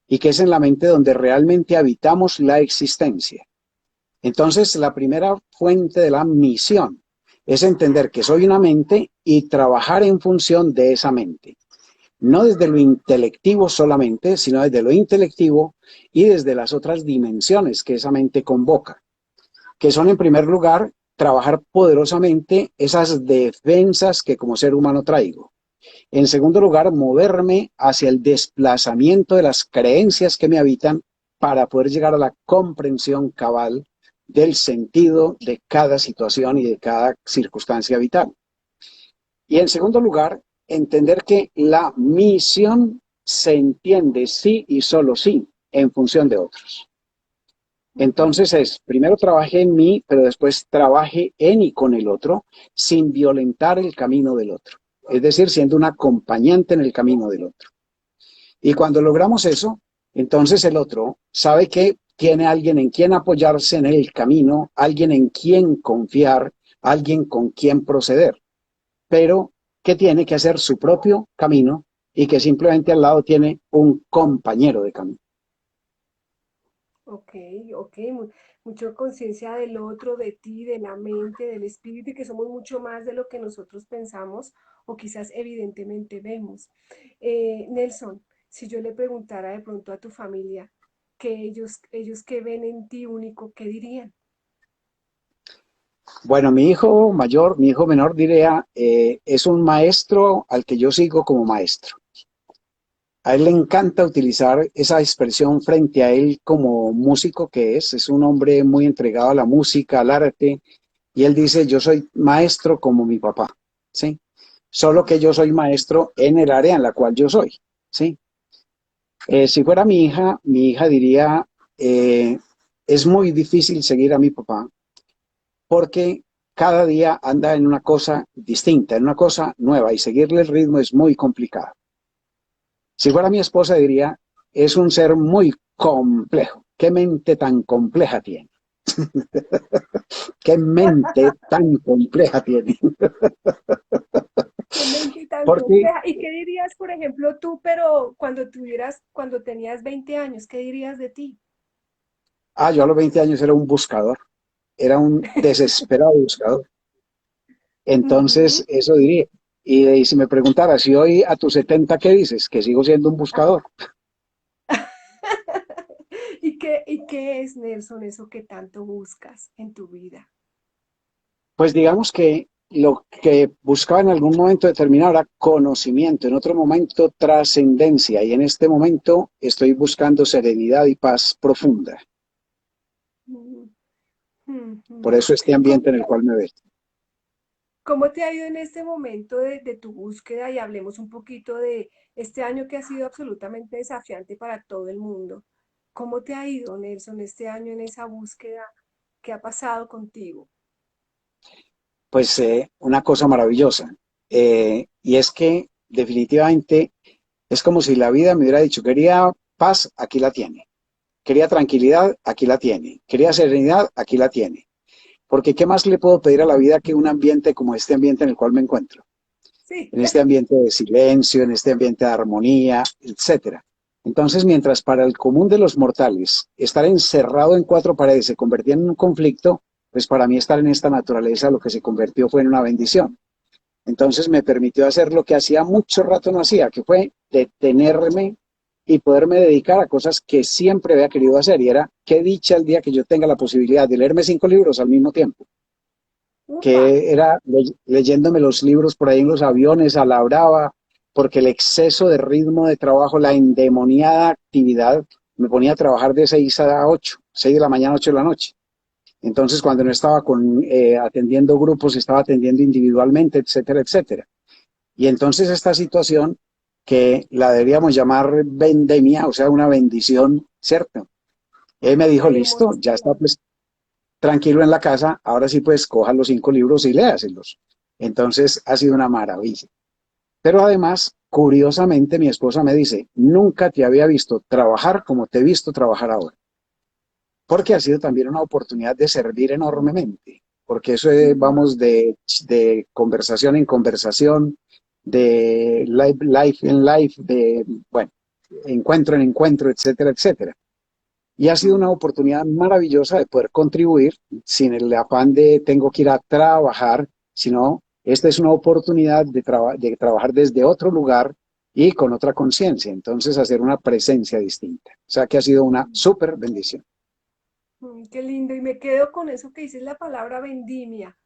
y que es en la mente donde realmente habitamos la existencia. Entonces, la primera fuente de la misión es entender que soy una mente y trabajar en función de esa mente. No desde lo intelectivo solamente, sino desde lo intelectivo y desde las otras dimensiones que esa mente convoca, que son en primer lugar trabajar poderosamente esas defensas que como ser humano traigo. En segundo lugar, moverme hacia el desplazamiento de las creencias que me habitan para poder llegar a la comprensión cabal del sentido de cada situación y de cada circunstancia vital. Y en segundo lugar, entender que la misión se entiende sí y solo sí en función de otros. Ujú. Entonces es, primero trabaje en mí, pero después trabaje en y con el otro, sin violentar el camino del otro. Es decir, siendo un acompañante en el camino del otro. Y cuando logramos eso, entonces el otro sabe que tiene alguien en quien apoyarse en el camino, alguien en quien confiar, alguien con quien proceder, pero que tiene que hacer su propio camino y que simplemente al lado tiene un compañero de camino. Ok, ok, mucho conciencia del otro, de ti, de la mente, del espíritu, y que somos mucho más de lo que nosotros pensamos o quizás evidentemente vemos. Nelson, si yo le preguntara de pronto a tu familia que ellos que ven en ti único, ¿qué dirían? Bueno, mi hijo mayor, mi hijo menor diría, es un maestro al que yo sigo como maestro. A él le encanta utilizar esa expresión frente a él como músico que es un hombre muy entregado a la música, al arte, y él dice, yo soy maestro como mi papá, ¿sí? Solo que yo soy maestro en el área en la cual yo soy, ¿sí? Si fuera mi hija diría, eh, es muy difícil seguir a mi papá porque cada día anda en una cosa distinta, en una cosa nueva y seguirle el ritmo es muy complicado. Si fuera mi esposa diría, es un ser muy complejo. ¿Qué mente tan compleja tiene? ¿Qué mente tan compleja tiene? Qué mente tan Porque, compleja. ¿Y qué dirías, por ejemplo, tú, pero cuando tenías 20 años, qué dirías de ti? yo a los 20 años era un buscador, era un desesperado buscador. Entonces, Ujú. eso diría. Y si me preguntara si hoy a tus 70, ¿qué dices? Que sigo siendo un buscador. Y qué es, Nelson, eso que tanto buscas en tu vida? Pues digamos que lo que buscaba en algún momento determinado era conocimiento, en otro momento trascendencia y en este momento estoy buscando serenidad y paz profunda. Mm, mm, Por mm. eso este ¿Cómo ambiente en te, el cual me ve. cómo te ha ido en este momento de tu búsqueda? Y hablemos un poquito de este año que ha sido absolutamente desafiante para todo el mundo. ¿Cómo te ha ido, Nelson, este año en esa búsqueda? ¿Qué ha pasado contigo? Pues una cosa maravillosa. Y es que definitivamente es como si la vida me hubiera dicho, quería paz, aquí la tiene. Quería tranquilidad, aquí la tiene. Quería serenidad, aquí la tiene. Porque ¿qué más le puedo pedir a la vida que un ambiente como este ambiente en el cual me encuentro? Sí, En este ambiente de silencio, en este ambiente de armonía, etcétera. Entonces, mientras para el común de los mortales estar encerrado en cuatro paredes se convertía en un conflicto, pues para mí estar en esta naturaleza lo que se convirtió fue en una bendición. Entonces me permitió hacer lo que hacía mucho rato no hacía, que fue detenerme y poderme dedicar a cosas que siempre había querido hacer. Y era, qué dicha el día que yo tenga la posibilidad de leerme 5 libros al mismo tiempo, upa, que era leyéndome los libros por ahí en los aviones a la brava, porque el exceso de ritmo de trabajo, la endemoniada actividad, me ponía a trabajar de 6 a 8, 6 de la mañana, 8 de la noche. Entonces, cuando no estaba atendiendo grupos, estaba atendiendo individualmente, etcétera, etcétera. Y entonces esta situación, que la deberíamos llamar vendemia, o sea, una bendición, ¿cierto? Él me dijo, qué listo, ya está emoción. pues tranquilo en la casa, ahora sí pues coja los 5 libros y léaselos. Entonces ha sido una maravilla. Pero además, curiosamente, mi esposa me dice, nunca te había visto trabajar como te he visto trabajar ahora, porque ha sido también una oportunidad de servir enormemente, porque eso Mm, vamos de conversación en conversación, de life en life, de, bueno, encuentro en encuentro, etcétera, etcétera. Y ha sido una mm. oportunidad maravillosa de poder contribuir sin el afán de tengo que ir a trabajar, sino esta es una oportunidad de trabajar desde otro lugar y con otra conciencia, entonces hacer una presencia distinta. O sea que ha sido una súper bendición. Qué lindo. Y me quedo con eso que dices, la palabra vendimia.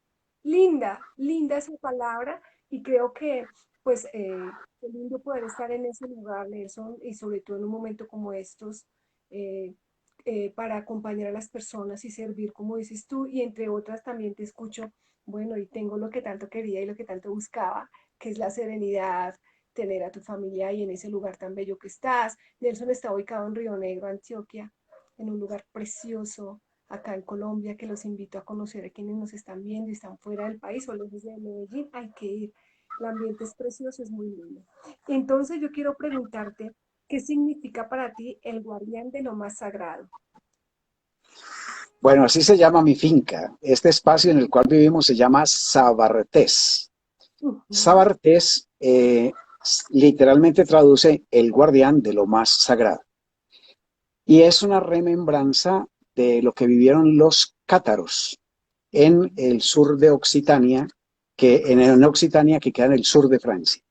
Linda, linda esa palabra. Y creo que, pues, qué lindo poder estar en ese lugar, Nelson, y sobre todo en un momento como estos, eh, para acompañar a las personas y servir, como dices tú. Y entre otras también te escucho, bueno, y tengo lo que tanto quería y lo que tanto buscaba, que es la serenidad, tener a tu familia ahí en ese lugar tan bello que estás. Nelson está ubicado en Río Negro, Antioquia, en un lugar precioso acá en Colombia, que los invito a conocer a quienes nos están viendo y están fuera del país o lejos de Medellín, hay que ir. El ambiente es precioso, es muy lindo. Entonces yo quiero preguntarte, ¿qué significa para ti el guardián de lo más sagrado? Bueno, así se llama mi finca. Este espacio en el cual vivimos se llama Sabartés. Ujú. Sabartés literalmente traduce el guardián de lo más sagrado. Y es una remembranza de lo que vivieron los cátaros en el sur de Occitania, en Occitania que queda en el sur de Francia.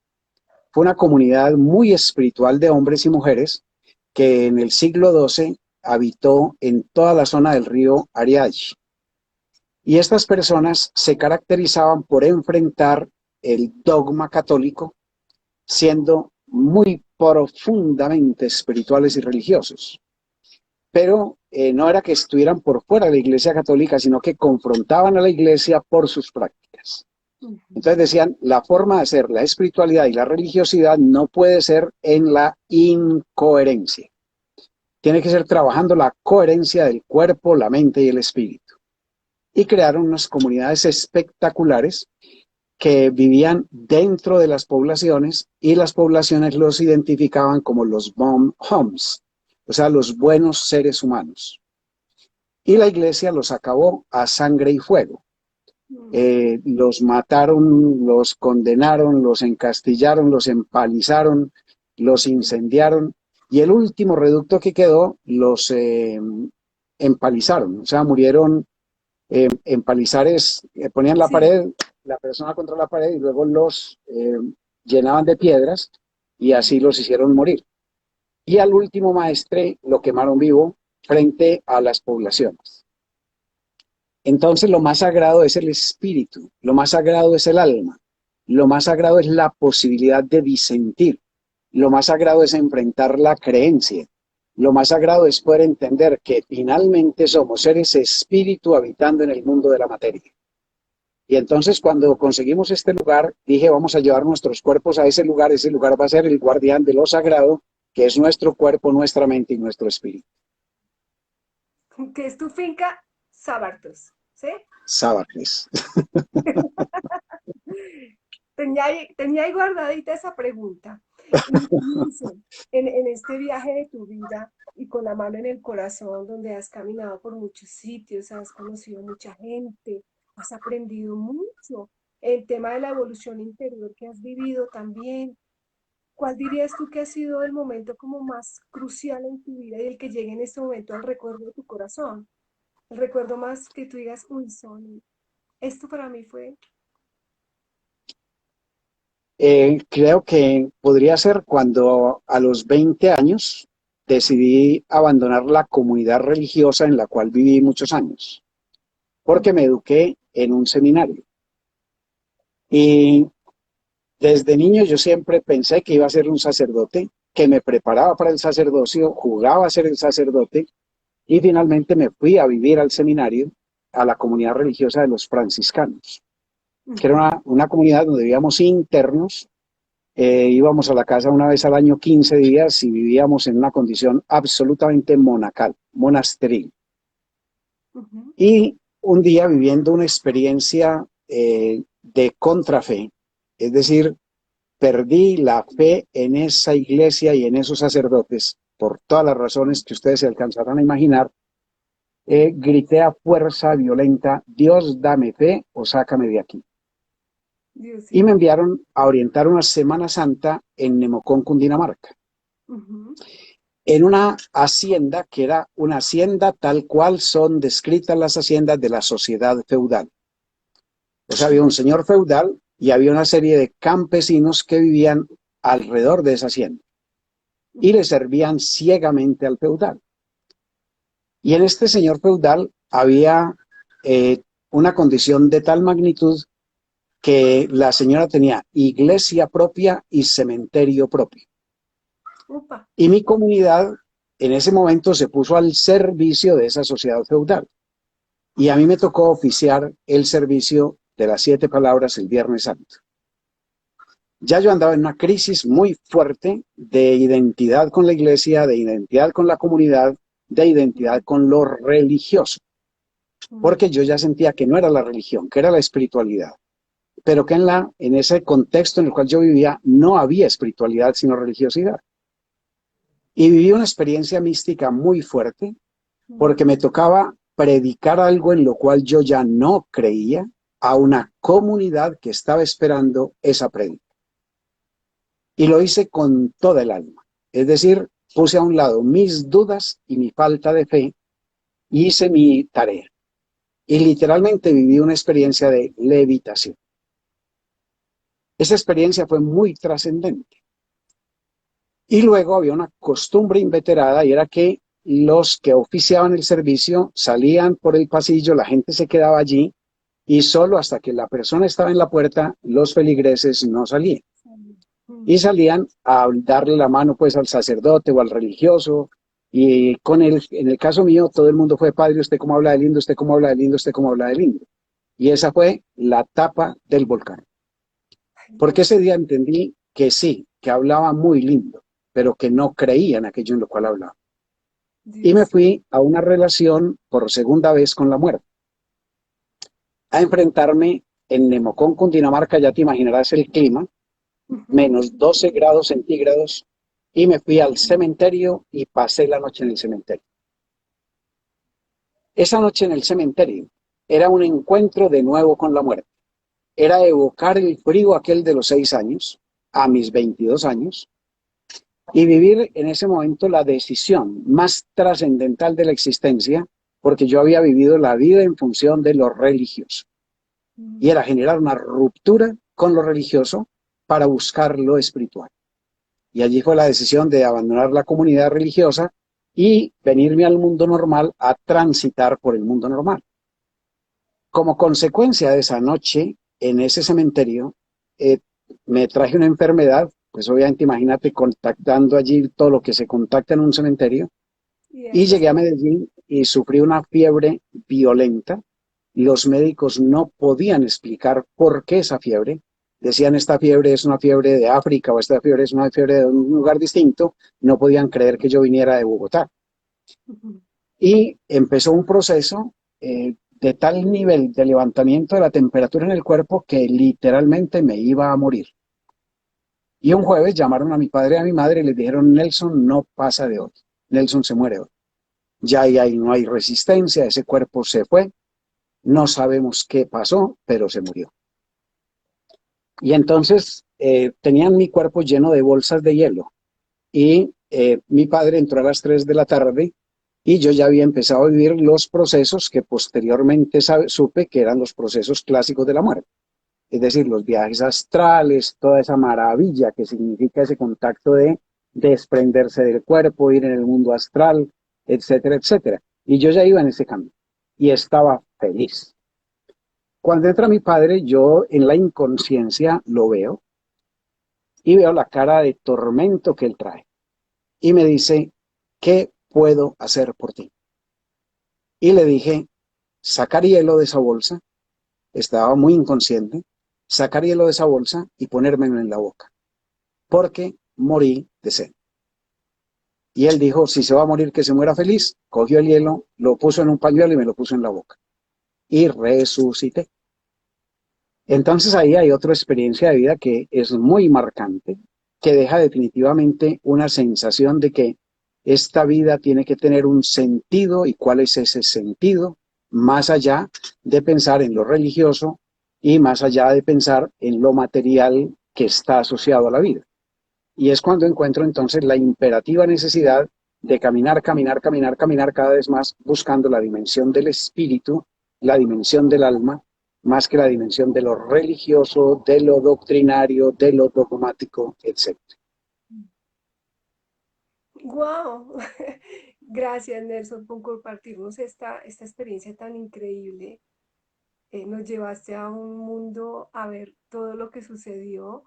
Fue una comunidad muy espiritual de hombres y mujeres que en el siglo XII habitó en toda la zona del río Ariage. Y estas personas se caracterizaban por enfrentar el dogma católico siendo muy profundamente espirituales y religiosos. Pero no era que estuvieran por fuera de la Iglesia Católica, sino que confrontaban a la Iglesia por sus prácticas. Entonces decían, la forma de hacer la espiritualidad y la religiosidad no puede ser en la incoherencia. Tiene que ser trabajando la coherencia del cuerpo, la mente y el espíritu. Y crearon unas comunidades espectaculares que vivían dentro de las poblaciones y las poblaciones los identificaban como los bomb homes, o sea, los buenos seres humanos. Y la iglesia los acabó a sangre y fuego. Los mataron, los condenaron, los encastillaron, los empalizaron, los incendiaron y el último reducto que quedó los empalizaron, o sea, murieron en palizares, ponían la Sí, pared, la persona contra la pared y luego los llenaban de piedras y así los hicieron morir. Y al último maestre lo quemaron vivo frente a las poblaciones. Entonces lo más sagrado es el espíritu, lo más sagrado es el alma, lo más sagrado es la posibilidad de disentir, lo más sagrado es enfrentar la creencia, lo más sagrado es poder entender que finalmente somos seres espíritu habitando en el mundo de la materia. Y entonces cuando conseguimos este lugar, dije, vamos a llevar nuestros cuerpos a ese lugar va a ser el guardián de lo sagrado, que es nuestro cuerpo, nuestra mente y nuestro espíritu. que es tu finca Sabartos, ¿sí? Sábajes. Tenía ahí guardadita esa pregunta. Y dice, en este viaje de tu vida y con la mano en el corazón, donde has caminado por muchos sitios, has conocido mucha gente, has aprendido mucho, el tema de la evolución interior que has vivido también, ¿cuál dirías tú que ha sido el momento como más crucial en tu vida y el que llegue en este momento al recuerdo de tu corazón? El recuerdo más que tú digas, uy, Sony, esto para mí fue... Creo que podría ser cuando a los 20 años decidí abandonar la comunidad religiosa en la cual viví muchos años, porque me eduqué en un seminario. Y desde niño yo siempre pensé que iba a ser un sacerdote, que me preparaba para el sacerdocio, jugaba a ser el sacerdote y finalmente me fui a vivir al seminario, a la comunidad religiosa de los franciscanos, que era una comunidad donde vivíamos internos. Íbamos a la casa una vez al año 15 días y vivíamos en una condición absolutamente monacal, monasteril. Ujú. Y un día viviendo una experiencia de contrafe, es decir, perdí la fe en esa iglesia y en esos sacerdotes por todas las razones que ustedes se alcanzarán a imaginar. Grité a fuerza violenta: Dios, dame fe o sácame de aquí. Y me Diosito. enviaron a orientar una Semana Santa en Nemocón, Cundinamarca, Ujú. en una hacienda que era una hacienda tal cual son descritas las haciendas de la sociedad feudal. O sea, había un señor feudal y había una serie de campesinos que vivían alrededor de esa hacienda y le servían ciegamente al feudal. Y en este señor feudal había una condición de tal magnitud que la señora tenía iglesia propia y cementerio propio. Upa. Y mi comunidad en ese momento se puso al servicio de esa sociedad feudal. Y a mí me tocó oficiar el servicio de las 7 palabras el Viernes Santo. Ya yo andaba en una crisis muy fuerte de identidad con la iglesia, de identidad con la comunidad, de identidad con lo religioso, Mm. porque yo ya sentía que no era la religión, que era la espiritualidad, pero que en ese contexto en el cual yo vivía no había espiritualidad sino religiosidad. Y viví una experiencia mística muy fuerte porque Mm. me tocaba predicar algo en lo cual yo ya no creía a una comunidad que estaba esperando esa prédica. Y lo hice con toda el alma. Es decir, puse a un lado mis dudas y mi falta de fe y hice mi tarea. Y literalmente viví una experiencia de levitación. Esa experiencia fue muy trascendente. Y luego había una costumbre inveterada y era que los que oficiaban el servicio salían por el pasillo, la gente se quedaba allí y solo hasta que la persona estaba en la puerta, los feligreses no salían. Y Mm. salían a darle la mano pues al sacerdote o al religioso. Y en el caso mío, todo el mundo fue: padre, usted cómo habla de lindo, usted cómo habla de lindo, usted cómo habla de lindo. Y esa fue la tapa del volcán. Ay, Porque Dios, ese día entendí que sí, que hablaba muy lindo, pero que no creía en aquello en lo cual hablaba. Y me Dios. fui a una relación por segunda vez con la muerte, a enfrentarme en Nemocón, Cundinamarca. Ya te imaginarás el clima, Ujú. menos 12 grados centígrados, y me fui al cementerio y pasé la noche en el cementerio. Esa noche en el cementerio era un encuentro de nuevo con la muerte. Era evocar el frío aquel de los 6 años, a mis 22 años, y vivir en ese momento la decisión más trascendental de la existencia, porque yo había vivido la vida en función de lo religioso, y Mm. era generar una ruptura con lo religioso para buscar lo espiritual. Y allí fue la decisión de abandonar la comunidad religiosa y venirme al mundo normal a transitar por el mundo normal. Como consecuencia de esa noche en ese cementerio, eh, me traje una enfermedad. Pues obviamente imagínate contactando allí todo lo que se contacta en un cementerio, Y y eso es llegué a Medellín y sufrí una fiebre violenta. Los médicos no podían explicar por qué esa fiebre. Decían: esta fiebre es una fiebre de África o esta fiebre es una fiebre de un lugar distinto. No podían creer que yo viniera de Bogotá. Ujú. y empezó un proceso de tal nivel de levantamiento de la temperatura en el cuerpo que literalmente me iba a morir. Y un jueves llamaron a mi padre y a mi madre y les dijeron, Nelson no pasa de hoy, Nelson se muere hoy. Ya ahí no hay resistencia, ese cuerpo se fue, no sabemos qué pasó, pero se murió. Y entonces tenían mi cuerpo lleno de bolsas de hielo y mi padre entró a las 3 de la tarde y yo ya había empezado a vivir los procesos que posteriormente supe que eran los procesos clásicos de la muerte. Es decir, los viajes astrales, toda esa maravilla que significa ese contacto de desprenderse del cuerpo, ir en el mundo astral, etcétera, etcétera. Y yo ya iba en ese camino y estaba feliz. Cuando entra mi padre, yo en la inconsciencia lo veo y veo la cara de tormento que él trae. Y me dice, ¿qué puedo hacer por ti? Y le dije, sacar hielo de esa bolsa, estaba muy inconsciente, sacar hielo de esa bolsa y ponérmelo en la boca, porque morí de sed. Y él dijo, si se va a morir, que se muera feliz. Cogió el hielo, lo puso en un pañuelo y me lo puso en la boca. Y resucité. Entonces ahí hay otra experiencia de vida que es muy marcante, que deja definitivamente una sensación de que esta vida tiene que tener un sentido y cuál es ese sentido, más allá de pensar en lo religioso y más allá de pensar en lo material que está asociado a la vida. Y es cuando encuentro entonces la imperativa necesidad de caminar, caminar, caminar, caminar cada vez más buscando la dimensión del espíritu, la dimensión del alma, más que la dimensión de lo religioso, de lo doctrinario, de lo dogmático, etcétera. ¡Wow! Gracias, Nelson, por compartirnos esta experiencia tan increíble. Nos llevaste a un mundo a ver todo lo que sucedió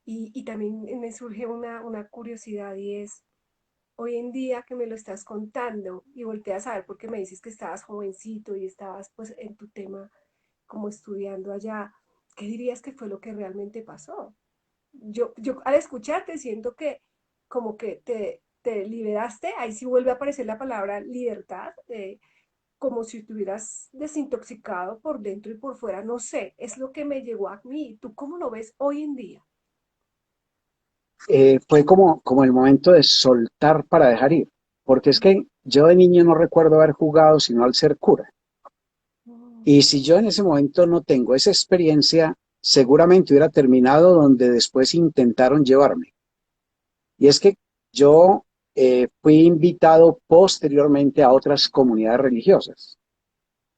y también me surge una curiosidad y es, hoy en día que me lo estás contando y volteas a ver porque me dices que estabas jovencito y estabas pues en tu tema como estudiando allá, ¿qué dirías que fue lo que realmente pasó? Yo al escucharte siento que como que te liberaste, ahí sí vuelve a aparecer la palabra libertad, como si estuvieras desintoxicado por dentro y por fuera, no sé, es lo que me llegó a mí. ¿Tú cómo lo ves hoy en día? Fue como el momento de soltar para dejar ir, porque es que yo de niño no recuerdo haber jugado sino al ser cura. Mm. Y si yo en ese momento no tengo esa experiencia, seguramente hubiera terminado donde después intentaron llevarme. Y es que yo fui invitado posteriormente a otras comunidades religiosas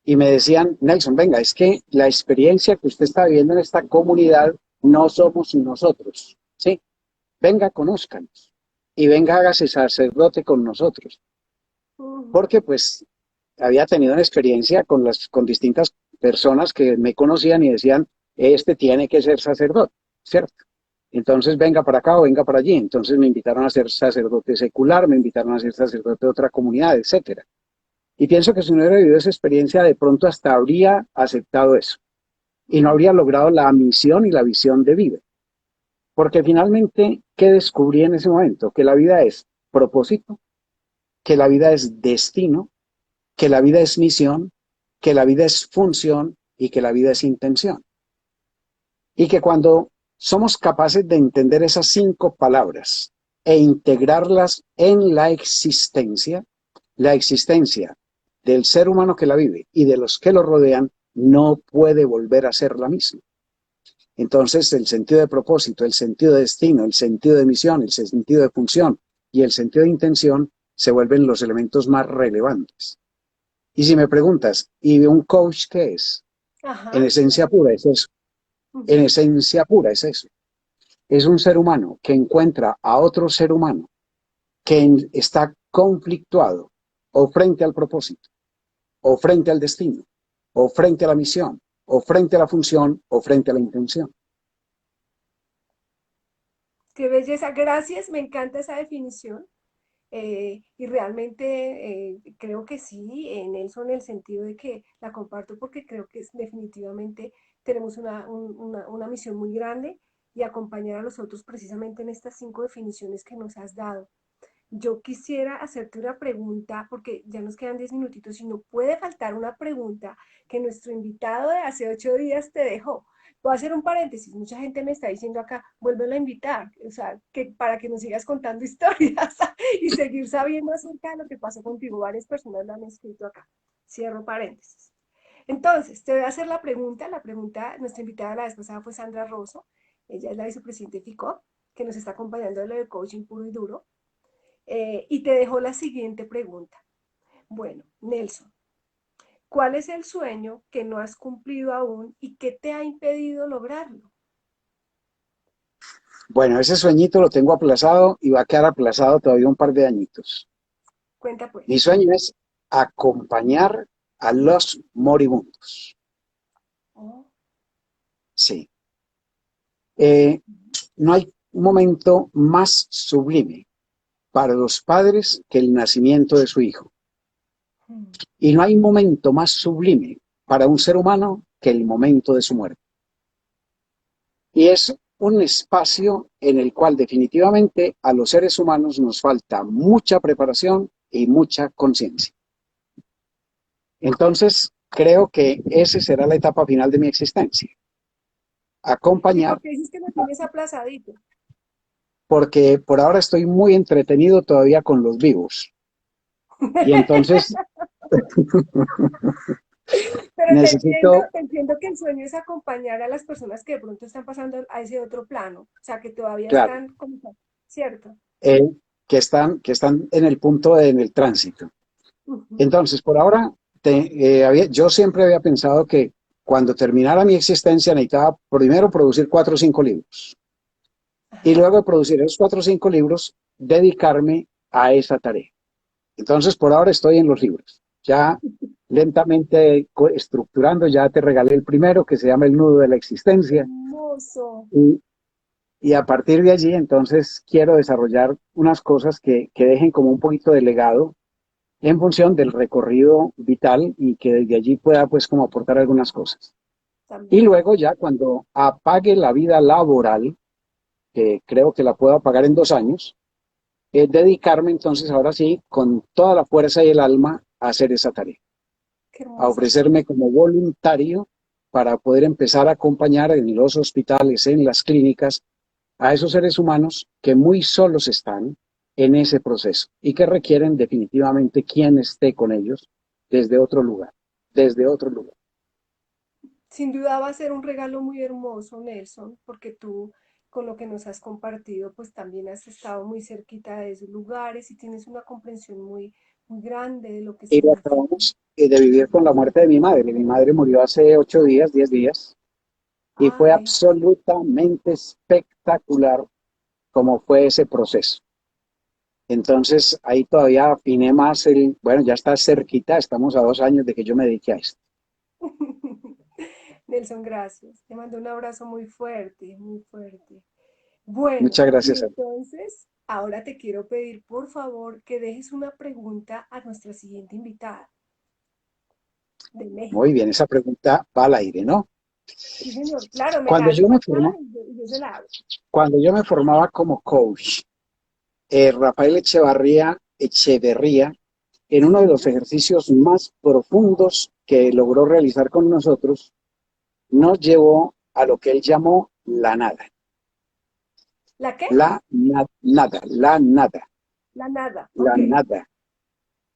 y me decían, Nelson, venga, es que la experiencia que usted está viviendo en esta comunidad no somos nosotros, ¿sí? Venga, conózcanos y venga, hágase sacerdote con nosotros. Mm. Porque pues había tenido una experiencia con distintas personas que me conocían y decían, este tiene que ser sacerdote, ¿cierto? Entonces venga para acá o venga para allí. Entonces me invitaron a ser sacerdote secular, me invitaron a ser sacerdote de otra comunidad, etcétera. Y pienso que si no hubiera vivido esa experiencia, de pronto hasta habría aceptado eso y no habría Mm. logrado la misión y la visión de vida. Porque finalmente, ¿qué descubrí en ese momento? Que la vida es propósito, que la vida es destino, que la vida es misión, que la vida es función y que la vida es intención. Y que cuando somos capaces de entender esas 5 palabras e integrarlas en la existencia del ser humano que la vive y de los que lo rodean, no puede volver a ser la misma. Entonces, el sentido de propósito, el sentido de destino, el sentido de misión, el sentido de función y el sentido de intención se vuelven los elementos más relevantes. Y si me preguntas, ¿y un coach qué es? En Ajá. esencia pura es eso. En Ujú. esencia pura es eso. Es un ser humano que encuentra a otro ser humano que está conflictuado o frente al propósito, o frente al destino, o frente a la misión, o frente a la función, o frente a la intención. Qué belleza, gracias, me encanta esa definición. Y realmente creo que sí, Nelson, en el sentido de que la comparto porque creo que definitivamente tenemos una misión muy grande y acompañar a los otros precisamente en estas 5 definiciones que nos has dado. yo quisiera hacerte una pregunta, porque ya nos quedan 10 minutitos y no puede faltar una pregunta que nuestro invitado de hace 8 días te dejó. Voy a hacer un paréntesis, mucha gente me está diciendo acá, vuélvelo a invitar, o sea, que para que nos sigas contando historias y seguir sabiendo acerca de lo que pasó contigo. Varias personas lo han escrito acá. Cierro paréntesis. Entonces, te voy a hacer la pregunta, nuestra invitada la vez pasada fue Sandra Rosso, ella es la vicepresidenta de FICO, que nos está acompañando en lo de coaching puro y duro, y te dejo la siguiente pregunta. Bueno, Nelson, ¿cuál es el sueño que no has cumplido aún y qué te ha impedido lograrlo? Bueno, ese sueñito lo tengo aplazado y va a quedar aplazado todavía un par de añitos. Cuenta pues. Mi sueño es acompañar a los moribundos. Oh, Sí. Eh, no hay momento más sublime para los padres que el nacimiento de su hijo. mm, Y no hay momento más sublime para un ser humano que el momento de su muerte. Y es un espacio en el cual definitivamente a los seres humanos nos falta mucha preparación y mucha conciencia. Entonces, creo que esa será la etapa final de mi existencia. ¿y Acompañar, por qué dices que lo tienes aplazadito? porque por ahora estoy muy entretenido todavía con los vivos. Y entonces Pero necesito, te entiendo que el sueño es acompañar a las personas que de pronto están pasando a ese otro plano, o sea, que todavía claro, están como, ¿cierto? eh, que están en el punto en el tránsito. Ujú. Entonces, por ahora, yo siempre había pensado que cuando terminara mi existencia necesitaba primero producir 4 o 5 libros y Ajá. luego de producir esos 4 o 5 libros, dedicarme a esa tarea. Entonces, por ahora estoy en los libros. Ya lentamente estructurando, ya te regalé el primero que se llama El nudo de la existencia Hermoso. y, y a partir de allí, entonces, quiero desarrollar unas cosas que dejen como un poquito de legado en función del recorrido vital y que desde allí pueda pues como aportar algunas cosas. Y También. luego ya cuando apague la vida laboral, que creo que la puedo apagar en 2 años, dedicarme entonces ahora sí con toda la fuerza y el alma a hacer esa tarea, Qué a hermoso. ofrecerme como voluntario para poder empezar a acompañar en los hospitales, en las clínicas, a esos seres humanos que muy solos están en ese proceso y que requieren definitivamente quien esté con ellos desde otro lugar, desde otro lugar. Sin duda va a ser un regalo muy hermoso, Nelson, porque tú, con lo que nos has compartido, pues también has estado muy cerquita de esos lugares y tienes una comprensión muy, muy grande de lo que Y significa. acabamos de vivir con la muerte de mi madre. Mi madre murió hace 8 días, 10 días, y fue Ay, absolutamente espectacular como fue ese proceso. Entonces ahí todavía afiné más bueno, ya está cerquita, estamos a 2 años de que yo me dediqué a esto. Nelson, gracias. Te mando un abrazo muy fuerte, muy fuerte. Bueno, Muchas y gracias. entonces, ahora te quiero pedir, por favor, que dejes una pregunta a nuestra siguiente invitada de Muy México. bien, esa pregunta va al aire, ¿no? Sí, señor, claro, me la Cuando das yo me WhatsApp formo, y yo se la hago. cuando yo me formaba como coach, Rafael Echeverría, en uno de los Sí. ejercicios más profundos que logró realizar con nosotros, nos llevó a lo que él llamó la nada. ¿La qué? Nada, la nada, La nada. la Ok. nada.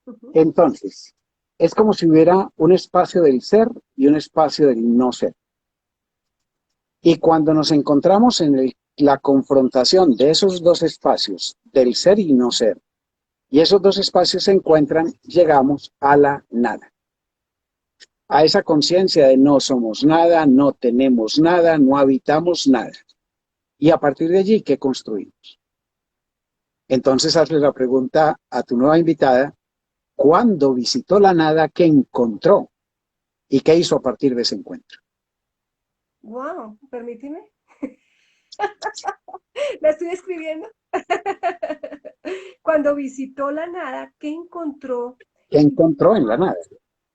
Ujú. Entonces, es como si hubiera un espacio del ser y un espacio del no ser. Y cuando nos encontramos en la confrontación de esos dos espacios, del ser y no ser, y esos dos espacios se encuentran, llegamos a la nada. A esa conciencia de no somos nada, no tenemos nada, no habitamos nada. Y a partir de allí, ¿qué construimos? Entonces, hazle la pregunta a tu nueva invitada, ¿cuándo visitó la nada, qué encontró y qué hizo a partir de ese encuentro? Wow, permíteme. La estoy escribiendo. Cuando visitó la nada, ¿qué encontró? ¿Qué Y encontró en la nada?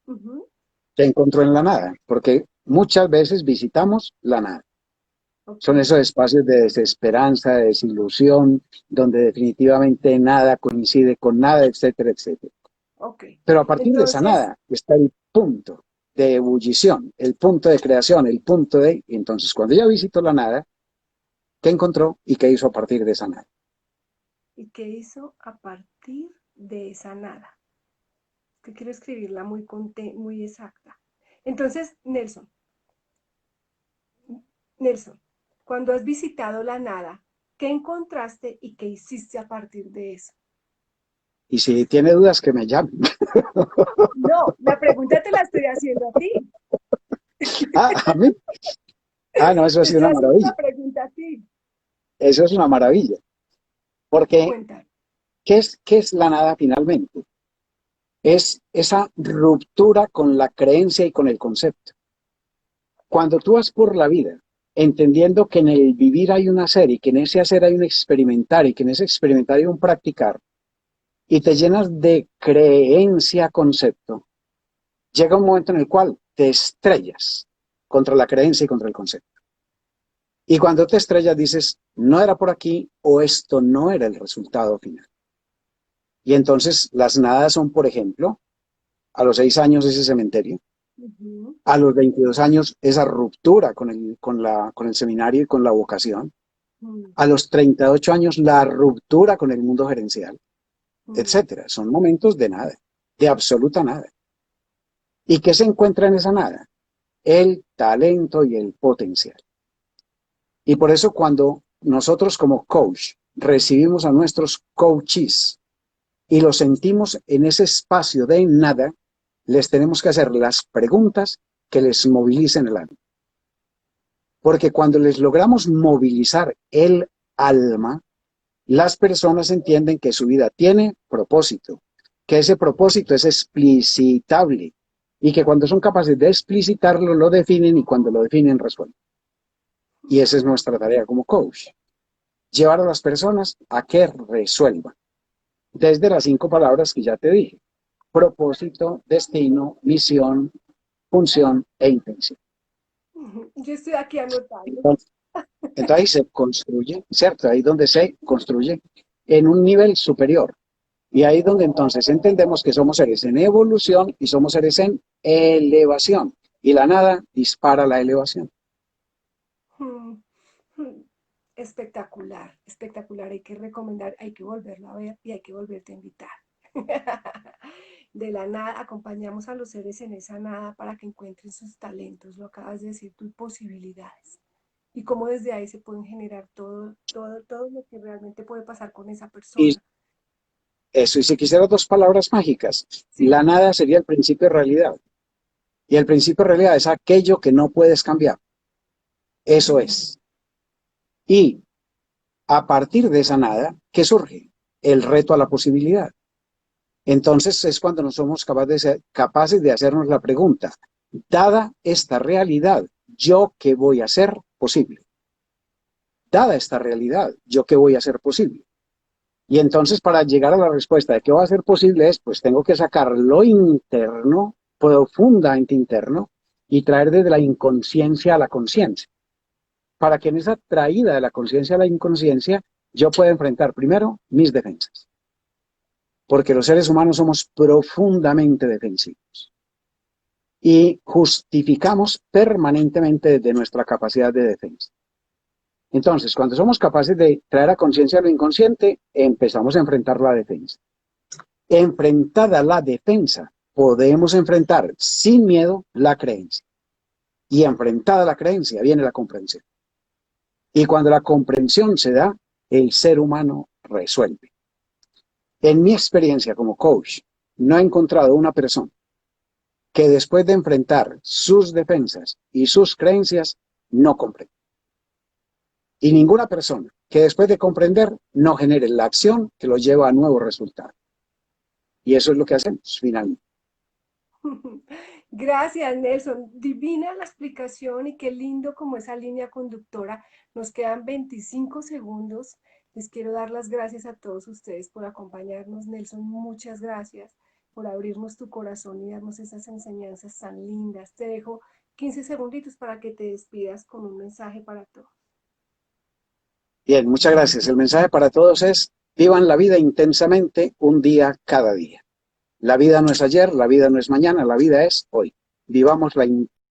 ujú, ¿Qué encontró en la nada? Porque muchas veces visitamos la nada. Ok, Son esos espacios de desesperanza, de desilusión, donde definitivamente nada coincide con nada, etcétera, etcétera. ok. Pero a partir de esa Entonces, nada está el punto de ebullición, el punto de creación, el punto de... Y entonces, cuando ella visitó la nada, ¿qué encontró y qué hizo a partir de esa nada? ¿y qué hizo a partir de esa nada? Que quiero escribirla muy exacta. Entonces, Nelson, cuando has visitado la nada, ¿qué encontraste y qué hiciste a partir de eso? Y si tiene dudas, que me llame. No, la pregunta te la estoy haciendo a ti. Ah, a mí. Ah, no, eso ha Te sido estoy una haciendo maravilla. la pregunta a ti. Eso es una maravilla. Porque, Cuéntame. qué es la nada finalmente? Es esa ruptura con la creencia y con el concepto. Cuando tú vas por la vida entendiendo que en el vivir hay un hacer y que en ese hacer hay un experimentar y que en ese experimentar hay un practicar y te llenas de creencia concepto, llega un momento en el cual te estrellas contra la creencia y contra el concepto. Y cuando te estrellas dices, no era por aquí o esto no era el resultado final. Y entonces las nadas son, por ejemplo, a los 6 años ese cementerio, Ujú, a los 22 años esa ruptura con el seminario y con la vocación, mm, a los 38 años la ruptura con el mundo gerencial, mm, etcétera. Son momentos de nada, de absoluta nada. ¿Y qué se encuentra en esa nada? El talento y el potencial. Y por eso cuando nosotros como coach recibimos a nuestros coaches y los sentimos en ese espacio de nada, les tenemos que hacer las preguntas que les movilicen el alma. Porque cuando les logramos movilizar el alma, las personas entienden que su vida tiene propósito, que ese propósito es explicitable y que cuando son capaces de explicitarlo, lo definen y cuando lo definen, resuelven. Y esa es nuestra tarea como coach, llevar a las personas a que resuelvan, desde las 5 palabras que ya te dije: propósito, destino, misión, función e intención. ujú. Yo estoy aquí anotando. Entonces, ahí se construye, ¿cierto? Ahí donde se construye en un nivel superior. Y ahí donde entonces entendemos que somos seres en evolución y somos seres en elevación. Y la nada dispara la elevación. Mm, mm. Espectacular, espectacular. Hay que recomendar, hay que volverlo a ver y hay que volverte a invitar. De la nada, acompañamos a los seres en esa nada para que encuentren sus talentos, lo acabas de decir, tus posibilidades. Y cómo desde ahí se pueden generar todo lo que realmente puede pasar con esa Y persona. eso, y si quisiera 2 palabras mágicas, la Sí. nada sería el principio de realidad. Y el principio de realidad es aquello que no puedes cambiar. Eso es. Y a partir de esa nada, ¿qué surge? El reto a la posibilidad. Entonces es cuando no somos capaces de hacernos la pregunta: dada esta realidad, ¿yo qué voy a hacer posible? Dada esta realidad, ¿yo qué voy a hacer posible? Y entonces para llegar a la respuesta de qué va a ser posible es, pues tengo que sacar lo interno, profundamente interno, y traer desde la inconsciencia a la conciencia, para que en esa traída de la conciencia a la inconsciencia yo pueda enfrentar primero mis defensas, porque los seres humanos somos profundamente defensivos y justificamos permanentemente desde nuestra capacidad de defensa. Entonces, cuando somos capaces de traer a conciencia lo inconsciente, empezamos a enfrentar la defensa. Enfrentada la defensa, podemos enfrentar sin miedo la creencia. Y enfrentada la creencia, viene la comprensión. Y cuando la comprensión se da, el ser humano resuelve. En mi experiencia como coach, no he encontrado una persona que después de enfrentar sus defensas y sus creencias, no comprende. Y ninguna persona que después de comprender no genere la acción que lo lleva a nuevos resultados. Y eso es lo que hacemos finalmente. Gracias, Nelson. Divina la explicación y qué lindo como esa línea conductora. Nos quedan 25 segundos. Les quiero dar las gracias a todos ustedes por acompañarnos. Nelson, muchas gracias por abrirnos tu corazón y darnos esas enseñanzas tan lindas. Te dejo 15 segunditos para que te despidas con un mensaje para todos. Bien, muchas gracias. El mensaje para todos es, vivan la vida intensamente, un día cada día. La vida no es ayer, la vida no es mañana, la vida es hoy. Vivámosla